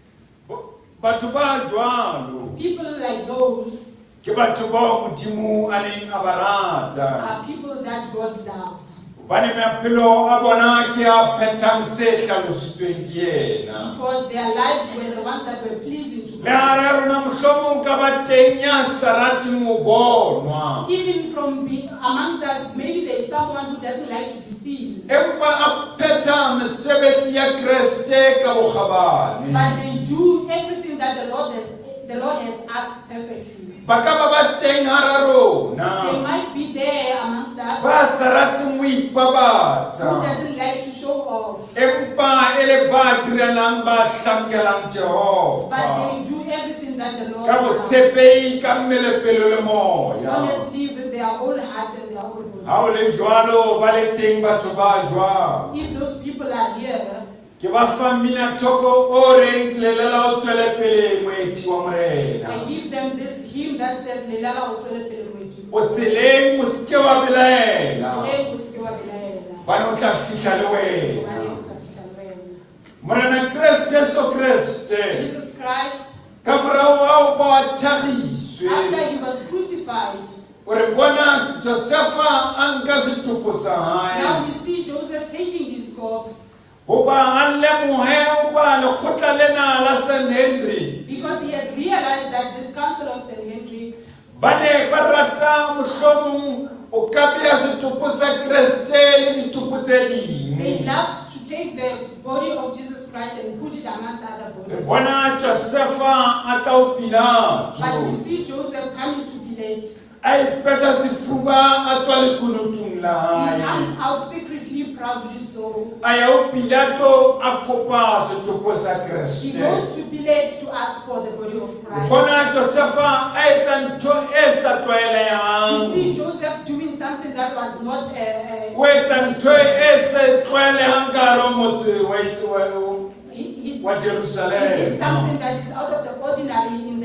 batho ba jwalo people like those ke batho ba Modimo a neng a ba rata are people that God loved. bane maphelo a bona ke a phethang se hlalositsweng ke yena Because their lives were the ones that were pleasing to le God. ha re rona mohlomong ka ba teng ya sa rate mo bonwa Even from amongst us, maybe there is someone who doesn't like to be seen. empa a phetha mesebetsi ya Kriste ka bokgabane But they do everything that the Lord has asked perfectly. ba ka ba teng hara rona They might be there amongst us ba sa rate mo who ipabatsa doesn't like to show off. empa ele ba direlang ba hlankelang But Jehova they do everything that the Lord ka loves. botshepehi ka mmele pelo le moya Honestly, with their whole hearts and their whole ha o bodies. le jwalo ba le teng batho ba jwang If those people are here, ke ba fa mmina thoko o reng tlelela o tswele pele moeti wa I morena give them this hymn that says, "Lelala o tswele pele Modimo." o tseleng mo seke wa belaela Tseleng o seke wa belaela. bane o tla fitlha le wena Hobane o tla fihla le wena. morena Kriste Jesu Kriste Jesus Christ, ka morao ha o ba wa after tlhagiswe he was crucified, o re bona Josefa a nka setopo sa hae now we see Joseph taking his corpse hoba a lemohe hoba lekgotla lena la St Henry because he has realized that this council of St. Henry, ba ne ba rata mohlomong o ka beha setopo sa Kriste le ditopo tse they ding loved to take the body of Jesus Christ and put it amongst other re bodies. bona Josefa a tla ho Pilato But we see Joseph coming to Pilate. a ipeta sefuba a tswa lekunutung la He hae comes out secretly, proudly so. a ya ho Pilato a kopa setopo sa He Kriste goes to Pilate to ask for the body of Christ. bona Josefa a etsa ntho e sa We tlwaelehang see Joseph doing something that was not o etsa ntho e sa tlwaelehang ka hara motse he wa did Jerusalem something that is out of the ordinary in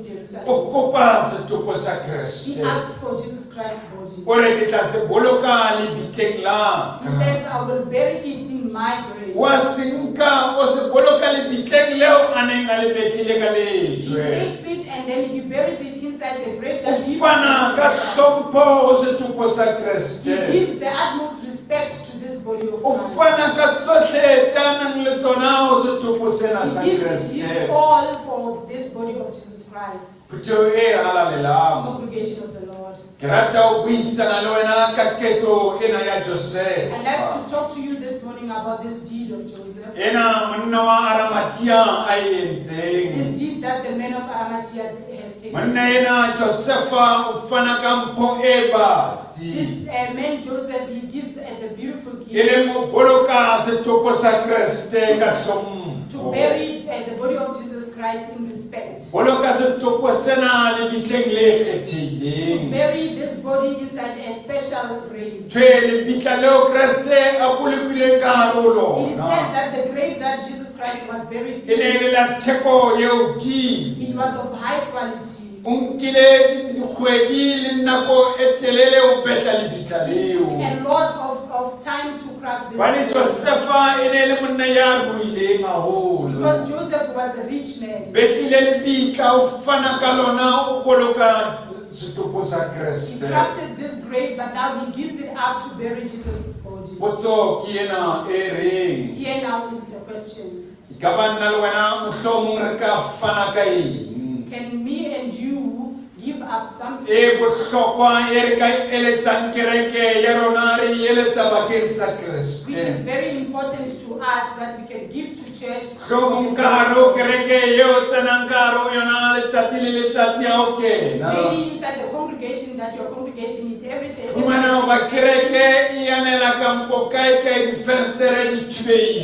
Jerusalem. o kopa setopo sa He Kriste asks for Jesus Christ's body. o re ke tla se boloka lebitleng la He says, "I will bury it in my grave." wa se nka o se boloka lebitleng leo a neng a le betlile ka He lejwe takes it and then he buries it inside the grave o that he fana ka hlompho ho setopo sa He Kriste gives the utmost respect to this body of o Christ. fana ka tsohle tse a nang le tsona ho setopo sena sa He gives his Kriste all for this body of Jesus Christ. phuteo e halalelang Congregation of the Lord. ke rata ho buisana le wena ka ketso ena ya I'd like Josefa to talk to you this morning about this deed of Joseph. ena monna wa Arimathea a e This entseng deed that the man of Arimathea has taken. monna ena Josefa o fana ka mpho e batsi This man Joseph, he gives the beautiful e gift leng ho boloka setopo sa Kriste ka to hlompho bury the body of Jesus Christ in respect. boloka setopo sena lebitleng le To kgethileng bury this body inside a special grave. tshwe lebitla leo Kriste a bolokileng ka hare ho It is lona said that the grave that Jesus Christ was buried e ne e in, le la theko ye hodimo it was of high quality. o nkile dikgwedi le nako e telele ho betla lebitla It took leo a lot of time to craft bane this. Josefa e ne le monna ya ruileng haholo Because Joseph was a rich man. betlile lebitla o fana ka lona o boloka setopo sa He Kriste crafted this grave, but now he gives it up to bury Jesus' body. potso ke ena e reng Here now is the question. e ka ba nna le wena mohlomong re ka fana ka eng Can me and you give up something e bohlokwa e re ka e eletsang kereke ya rona re e eletsa bakeng sa which is Kriste very important to us that we can give to church? hlomong ka hare ho kereke yeo tsenang ka hare ho yona letsatsi le letsatsi ha o kena Maybe inside the congregation that you are congregating it every day. fumana ba kereke e anela ka mpo kae difenstere di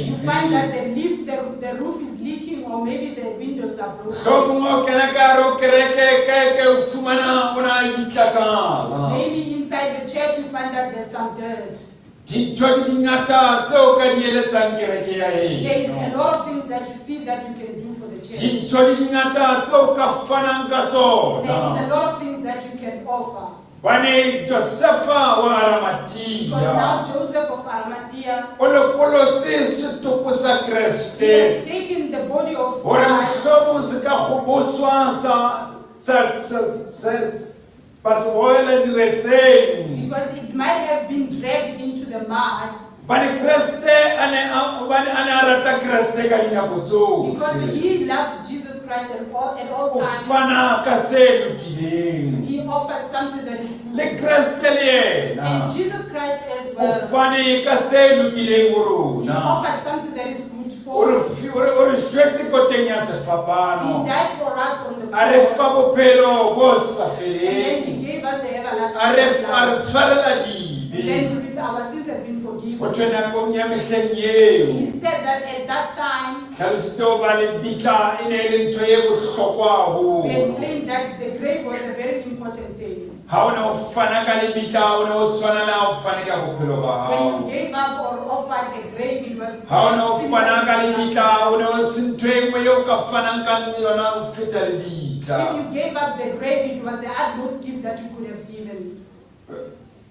You find that thubehile the roof is leaking or maybe the windows are broken. hlomong o kena ka hare ho kereke kae o fumana o na le ditlakala Maybe inside the church you find that there's some dirt. dintho di dingata tseo ka di eletsang kereke ya There is a heno lot of things that you see that you can do for the church. dintho di dingata tseo ka fanang ka There is a tsona lot of things that you can offer. bane Josefa wa Because now Arimathea Joseph of of Arimathea. O le polotse setopo sa He Kriste. has taken the body of Hore Christ. mohlomong se ka kgoboswa sa basegoela diretseng. Because it might have been dragged into the mud. Bane Kriste a ne a rata Kriste ka dinako Because tsohle. he loved Jesus Christ at all O times. fana ka se lokileng. He offers something that is Le good. Kriste le And yena Jesus Christ as o well. fane ka se lokileng ho He rona. offered something that is good O for re us. o re shwetse koteng ya He sefapano. died for us on the A re fa cross. bophelo bo sa And then he feleng. gave us the A everlasting re life. tshwarela And dibe. then our sins have been Ho forgiven. thwe nakong ya mehleng eo. He said that at that time, Hlalositse ho ba le bitla e ne e le ntho e bohlokwa haholo. we explained that the grave was a very important thing. Ha o ne o fana ka lebitla o ne o tshwana le ha o fane ka bophelo ba When hao. you gave up or offered a grave, it was Ha o ne o fana ka similar to lebitla that. o ne o se ntho e nngwe eo ka fanang ka yona ho feta If lebitla. you gave up the grave, it was the utmost gift that you could have given.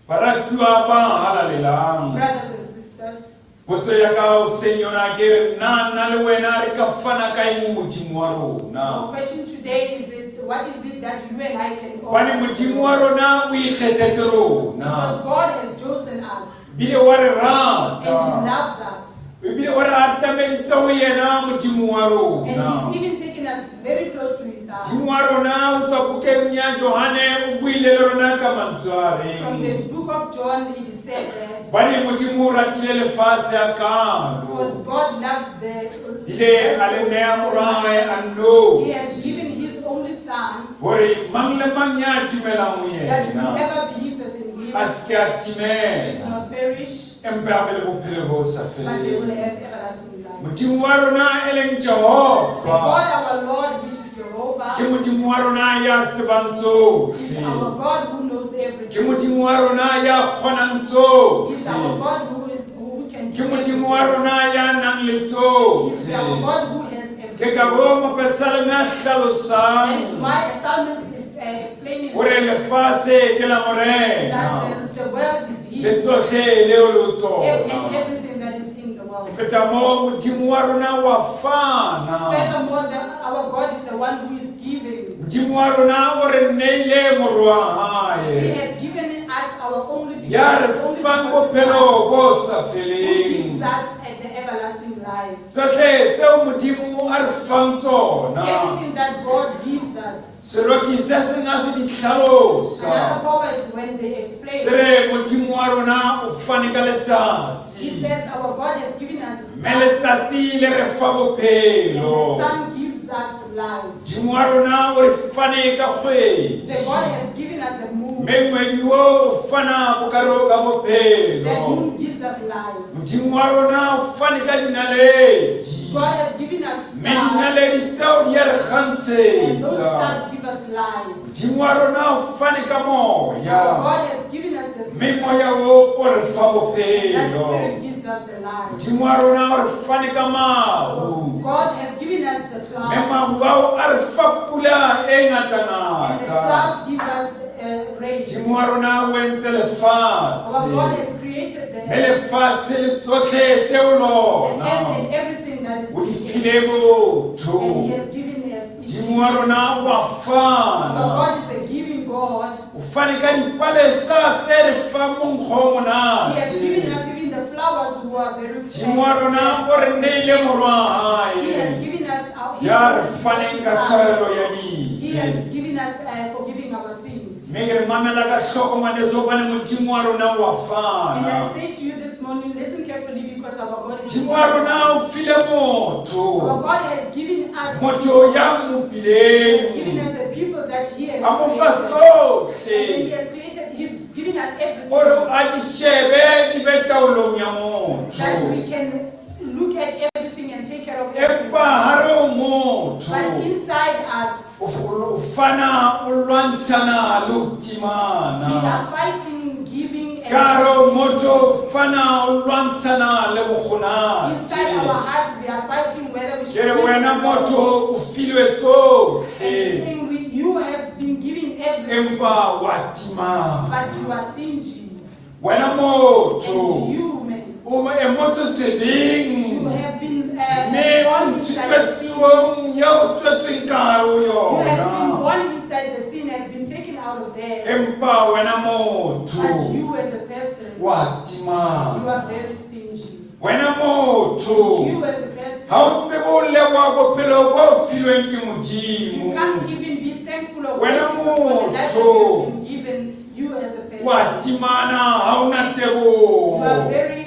Baratuwa ba halalelang. Brothers and sisters, Potso ya ka o senyona ke re nna le wena re ka fana ka eng modimo wa our rona. question today is what is it that you and I can Hobane offer? to modimo the wa Lord? rona o ikgethetse rona. Because God has chosen us Bile wa re and He rata. loves us. Bile wa re atameditse ho yena modimo wa rona. And He's even taken us very close to His heart. Modimo wa rona o tswa bukeng ya Johane o buile le rona ka From mantsware. the book of John, it is said that Bane modimo o ratile lefatshe a for kalo. God loved the Bile a le nea morae a no. He has given His only Son Hore mang le mang ya dumelang ho that yena. whoever believeth in Him A se ke a should timela. not perish, Empa a be le bophelo bo sa but they will feleng. have everlasting life. Modimo wa rona e leng The Jehova. God our Lord, which is Jehovah, Ke modimo wa rona ya tsebang is tsohle. our God who knows Ke everything. modimo wa rona ya kgonang He's our tsohle. God who can Ke do modimo wa everything. rona ya nang le He's our tsohle. God who has Ke ka everything. hoo mopesaleme a That is hlalosang why a psalmist is explaining hore lefatshe ke la morena that the world is le His tsohle leo le and tsona. everything that is in the world. Feta moo modimo wa rona wa fana. Furthermore, our God is the one who is giving. Modimo wa rona o re neile moro wa He hae. has given us our only Ya re begotten, only fang begotten bophelo bo sa Son, who gives feleng. us the everlasting life. Tsohle tseo modimo a re fang tsona. Everything that God gives us. Seroki se seng a se di tlhalosa. Another poet, when they explain, Se re modimo wa rona o fane ka he letsatsi. says our God has given us a Mme son, letsatsi le re fa and the bophelo. son gives us life. Modimo wa rona o re fane ka kgwedi. The God has given us the moon. Mme ngwedi o o fana bokaro ka The bophelo. moon gives us life. Modimo wa rona o fane ka dinaledi. God has given us Mme stars, dinaledi tseo di a re and those kgantshetsa. stars give us light. Modimo wa rona o fane ka moya. God has given us the Mme spirit. moya o o re fa That bophelo. spirit gives us the light. Modimo wa rona o re fane ka mahu. God has given us the Mme clouds, mahu ao a re fa pula e and the ngata-ngata. clouds give us rain. Modimo wa rona o entse Our God lefatshe. has created the Mme earth lefatshe le tsohle tseo lona and everything that is o di in file it. botho. And He has given us each. Modimo wa rona o a Our fana. God is a giving God. O fane ka dipalesa tse re fang monkgo He has given monate. us even the flowers who are very Modimo wa fresh. rona o re neile moro wa He has hae. given us our Ya re faneng ka tshwarelo ya He has dibe. given us forgiving our sins. Mme ke re mamela ka hloko ngwaneso hobane Modimo wa rona o a And I fana. say to you this morning, listen carefully because our God is Modimo wa rona o file motho. Our God has given us Motho ya He has given mopileng. us the people that He has A mo fa created. And then He tsohle. has created, He's given us everything Hore a di shebe di be taolong ya that we motho. can look at everything and take care of everything. Empa hare o But motho. inside us, O fana o lwantshana le ho we timana. are fighting, giving, Ka hare o and motho o fana o lwantshana le inside our bokgonatsi. hearts we are fighting whether we should Ke re give wena or not. motho o filwe And tsohle. saying you have been given everything, Empa wa tima. but you are stingy. Wena And motho you, o e motho seding You have been me born inside the sin. ntshitsweng ya o tswetsweng ka hare ho You have been yona born inside the sin and been taken out of there. empa wena But motho you as a person, wa tima you are very stingy. wena motho You as a person, ha o tsebe o leboha bophelo bo filweng ke you modimo can't even be thankful of Wena for the life that motho. has been given you as a person. wa timana ha o na You are teboho very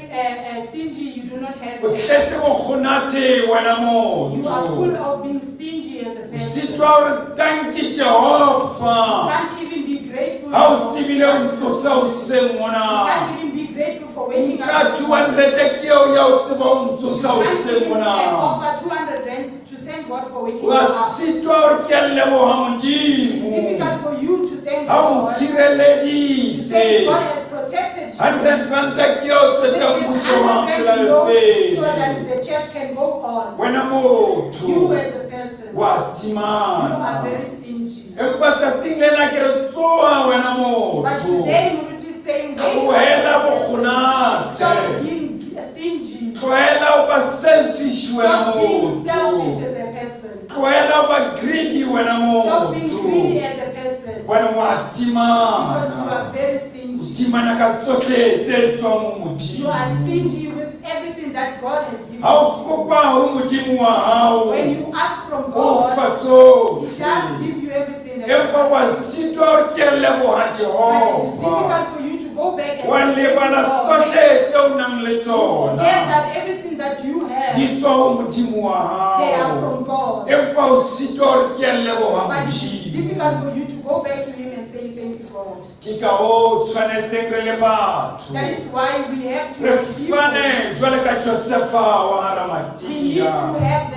stingy. You do not have. o tletse bokgonate wena You are full motho of being stingy as a o person. sitwa hore tanki jehova You can't even be grateful. ha o for- tsebile o ntlosa hoseng You mona can't even be grateful for waking up. nka 200 ke eo ya o tseba o ntlosa You can't hoseng even mona offer 200 rands to thank God for waking you wa up. sitwa hore ke a leboha It's modimo difficult for you to thank ha o God. To say ntshireleditse God has protected you. 100 ranta ke eo tswetsang This mmuso is wa 100 pela loaves pele so that the church can go on. wena You motho as a person, you wa are timana very stingy. empa tsatsing lena ke re tsoha wena But motho today, Muruti is saying, tlohela stop bokgonate being stingy. tlohela o ba selfish wena Stop being selfish motho as a person. tlohela o ba greedy wena Stop being greedy motho as a person. wena wa Because you are timana very o stingy. timana ka tsohle tse tswang mo You are modimo stingy with everything that God has given ha o you. kopa ho modimo wa hao When you ask from o God, fa He does tsohle give you everything that empa you wa ask. sitwa hore ke a leboha But it is jehova difficult for you to go back and wa say, thank lebala you, God. tsohle tse o nang le tsona Forget that everything that you have, di tswa ho modimo wa they are hao from God. empa o sitwa hore ke a leboha But it is modimo difficult for you to go back to Him and say, thank you, God. ke ka hoo tshwanetseng re le batho That is why we have to re receive. fane jwale ka josefa wa We need to Arimathea. have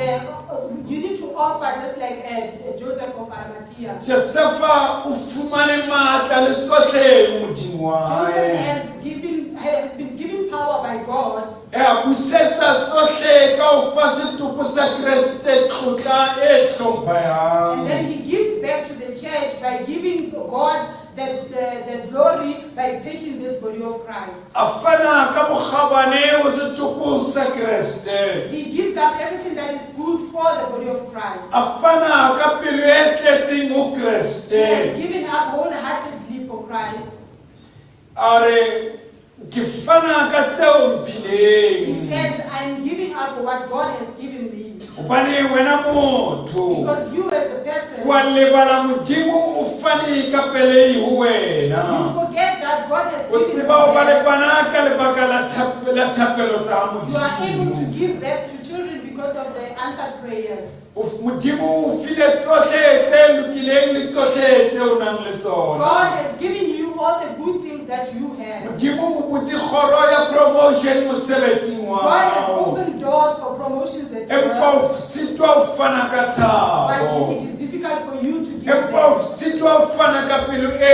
you need to offer just like Joseph of Arimathea. josefa o fumane matla le tsohle ho modimo wa Joseph hae has been given power by God e a busetsa tsohle ka ho fa setopo sa kreste tlotla e and hlomphehang then he gives back to the church by giving God the glory by taking this body of Christ. a fana ka bokgabane ho setopo sa kreste He gives up everything that is good for the body of Christ. a fana ka pelo e tletseng ho He has kreste given up wholeheartedly for Christ. a re ke fana ka tseo He mphileng says, I'm giving up what God has given me. hobane wena motho Because you as a person, wa lebala modimo o fane ka pelei ho you wena forget that God has o given you. tseba o ba le back. bana ka lebaka la thapelo tsa You are able to modimo give back to children because of the answered prayers. modimo o file tsohle tse lokileng le tsohle tse o nang le tsona God has given you all the good things that you have. modimo o butse kgoro ya promotion mosebetsing wa God has hao opened doors for promotions at empa work, o sitwa o fana ka but thabo it is difficult for you to give empa o back. sitwa o fana ka pelo e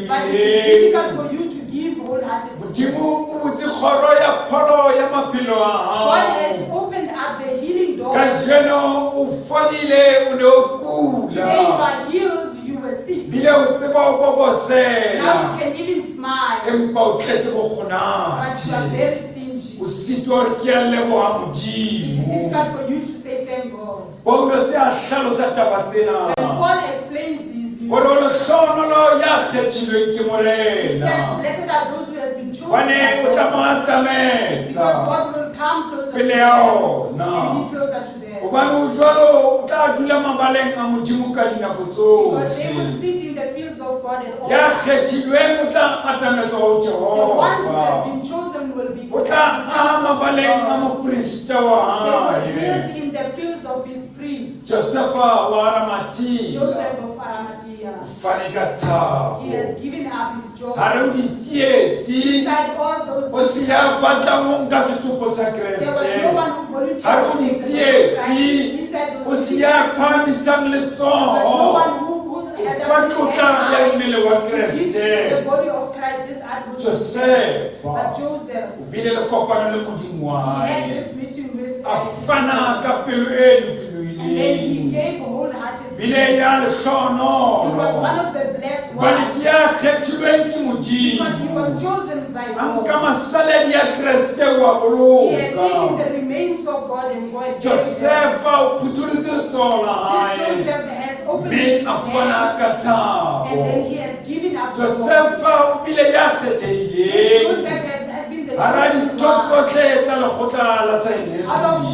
But it is lokolileng difficult for you to give wholeheartedly. modimo o butse kgoro ya pholo ya maphelo a God has hao opened up the healing doors. kajeno o fodile o ne o Today you kula are healed, you were sick. bile o tseba o Now you bobosela can even smile, empa o tletse but you are bokgonate very stingy. o sitwa hore ke a leboha It is modimo difficult for you to say thank God. paulo se a hlalosa taba tsena When Paul explains these views, gore o lehlonolo ya kgethilweng ke he morena says, blessed are those who have been chosen wane by o tla mo God, because atametsa God will come closer to pele them ya ona and be closer to them. gobane o jwalo o tla dula mabaleng a modimo ka dinako Because they will tsohle sit in the fields of God at all ya times. kgethilweng o tla atametswa ho The ones who have jehova been chosen will be o tla aha mabaleng a God. moprista wa They will hae live in the fields of his priests. josefa wa Arimathea Joseph of Arimathea. fane ka thabo He has given up his job. ha re o ditsietsi Beside all those o se ya batlang ho nka setopo sa there was kreste no one who volunteered ha re o to take the ditsietsi Inside o those se ya phahamisang there was no letsoho one who had fa tlotla ya mmele wa the kreste body of Christ, this atmosphere. josefa But Joseph, o bile le kopano le modimo wa he had hae this meeting with a fana ka pelo e and then he lokilohileng gave wholehearted bile ya He lehlohonolo was one of the blessed bane ones ke ya kgethilweng ke because he was modimo chosen by a nka God. masaledi ya kreste wa He has taken boloka the remains of God and God. josefa o phutholotse letsogo la This gae Joseph has opened mme his a fana hands ka and then thabo he has given up to God. josefa o bile ya This kgethehileng Joseph has been the hara chosen ditho one. tsotlhe tsa lekgotla la Out of saenedi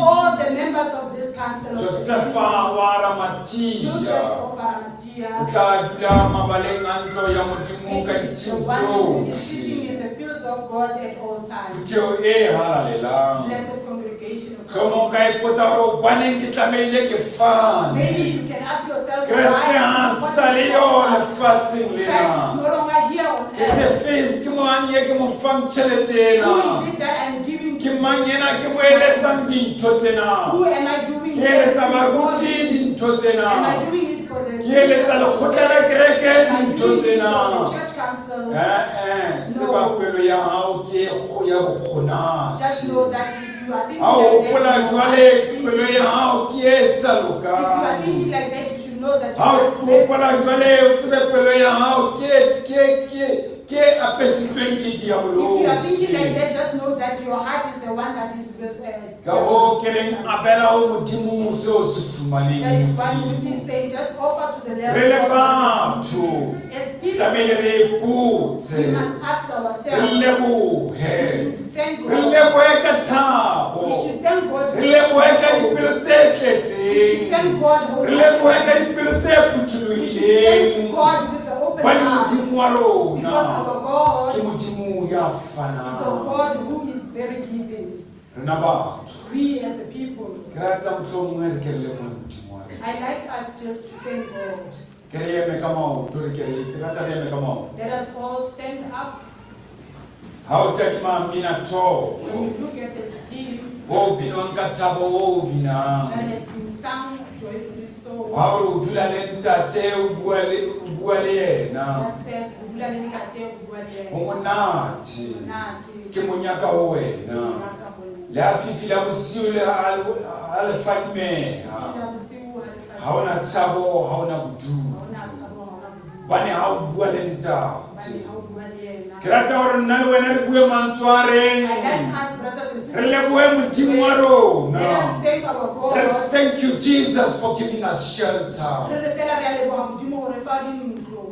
all the members of this council of josefa wa Arimathea Joseph of o Arimathea tla dula mabaleng a ntlo ya modimo ka is the ditshimo one who is tsotlhe sitting in the fields of God at all times. phuteo e halalelang Blessed congregation of tlhomong God. ka ipotsa gore baneng ke tlameile ke Maybe fane you can ask yourself kreste ga sa le yo lefatsheng Christ is lena no longer here on ke se earth. fese ke moanye ke mo fang tšhelete Who ena is it that I'm giving ke to? mang ena ke mo eletsang dintho tsena Who am I doing ke eletsa it for? baruti dintho tsena Am I doing it for the ke eletsa lekgotla la kereke Am I dintho doing it tsena for the church council? tseba pelo ya gago ke ya Just bokgonatši know that if you are thinking a o like gopola that, jwale pelo ya gago ke e sa if you are lokang thinking like that, you should know that ga o you are gopola jwale o tsebe pelo ya gago ke apesitsweng ke If you are thinking like diabolosi that, just know that your heart is the one that is with ka go ke reng abela o modimo seo se fumaneng That is why we saying just offer to the re le Lord. batho As people, tlamehile re ipotse we must ask re ourselves. leboge We should thank re God. leboge ka thabo We should thank God. re leboge ka dipelo tse We should tletseng thank God. re leboge ka dipelo tse We should thank phutholohileng God with the open bane heart. modimo wa rona Because our God ke modimo ya is a fanang God who is very giving. rena batho We as the people, ke rata motlhomongwe re ke re leboge modimo wa rena I like us just to thank God. ke re eme ka maoto re ke rata re eme ka maoto Let us all stand up. ga o tadima mmina When thoko you look at this hymn o binwang ka thabo o binang that has been sung joyfully so, wa gore o dula le ntate o bua le ena that says, "Udula le ntate, udula le o yena, monate monate, ke monyaka ho wena raka bona." le a fifi la bosiu le a le fadimeha Ina bosiu ha le ga o na tshabo ga o na ha bodumo ona tshabo, ha ona bodumo. bane ga o bua le ntate Bane ha o bua le yena. ke rata gore nna le wena re bue mantswareng I like us, brothers and re sisters, leboge modimo wa let us rona thank our re God. thank you Jesus for giving us shelter Re re fela re a leboha Modimo hore fa dintlo.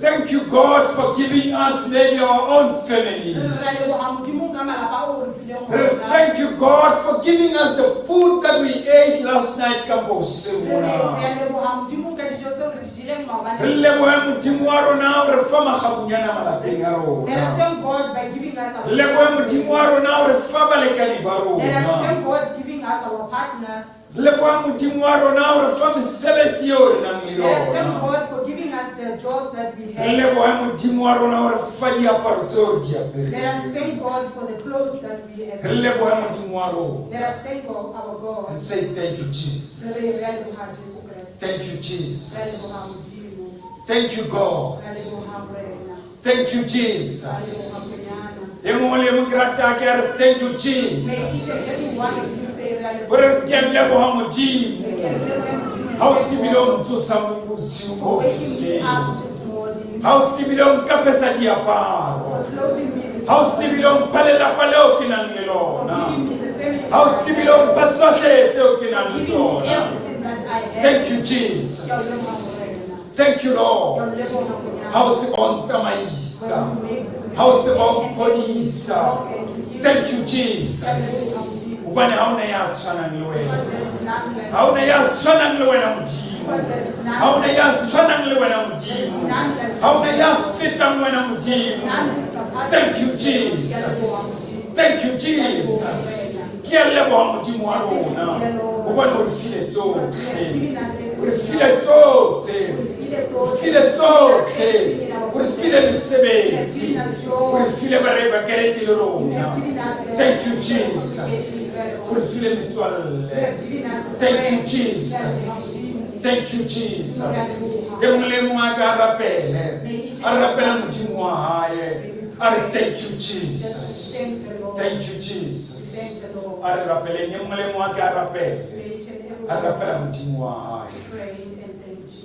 thank you God for giving us maybe our own Re families a leboha Modimo ka malapa ao re fileng ona. thank you God for giving us the food that we ate last night ka Re boseng a mona leboha Modimo ka dijo tseo re di jeleng maobane. re leboge modimo wa rona o re fa magabunyana malapeng a Let us rona thank God by giving us our re leboge modimo wa rona o re fa balekani ba Let us rona thank God giving us our partners. re leboge modimo wa rona o re fa mesebetsi eo re nang le Let us thank yona God for giving us the jobs that we re have. leboge modimo wa rona o re fa diaparo tseo re di Let us apereng thank God for the clothes that we re have. leboge modimo wa rona Let us thank our God. and say thank you Re Jesus re a leboha Jesu Kreste. thank you Re a leboha Jesus Modimo. thank you God Re a leboha Morena. thank you Re a leboha Jesus Monyana. e mongwe le mongwe ke rata ke re thank you May each and Jesus every one of you say re a leboha. gore ke a leboga modimo Re a leboha Modimo ga o and tsebile thank o God ntsosa bosiu bo for waking me fetileng up this morning. ga o tsebile o nkapesa diaparo For clothing me this ga o morning. tsebile o mpha lelapa leo ke nang le For lona giving me the family ga o that I tsebile o have. mpha tsotlhe tseo ke nang le Giving me tsona everything that I have. thank you Ke a o leboha Jesus Morena. thank you Ke a o Lord leboha ga o Monyana. tseba o ntsamaisa When you make the ga o tseba o mphodisa and to heal. thank you Jesus gobane ga o ne ya tshwanang le wena Because there is none like ga o ne ya tshwanang le wena modimo Because there is none ga o ne like ya tshwanang le wena modimo none like ga o ne ya fetang wena modimo none who surpasses thank you you. Ke a leboha Jesus Modimo. thank you Jesus ke a leboga modimo wa rona gobane o re file Because tsotlhe you have given us o re everything. file tsotlhe We feel it o all. re file tsotlhe o re file mesebetsi o re file ba kereke le You rona have given us thank you Jesus o re file You metswalle have given us thank you friends. Jesus thank you Jesus e mongwe le mongwe a ka rapele a rapela modimo wa hae a re thank you Jesus thank you Jesus a re rapeleng e mongwe le mongwe a ka rapele May each and every a one rapela of us modimo wa hae pray and thank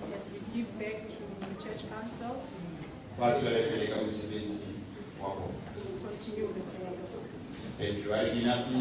Yes, we give back to the church council to continue the prayer. Thank you. I did not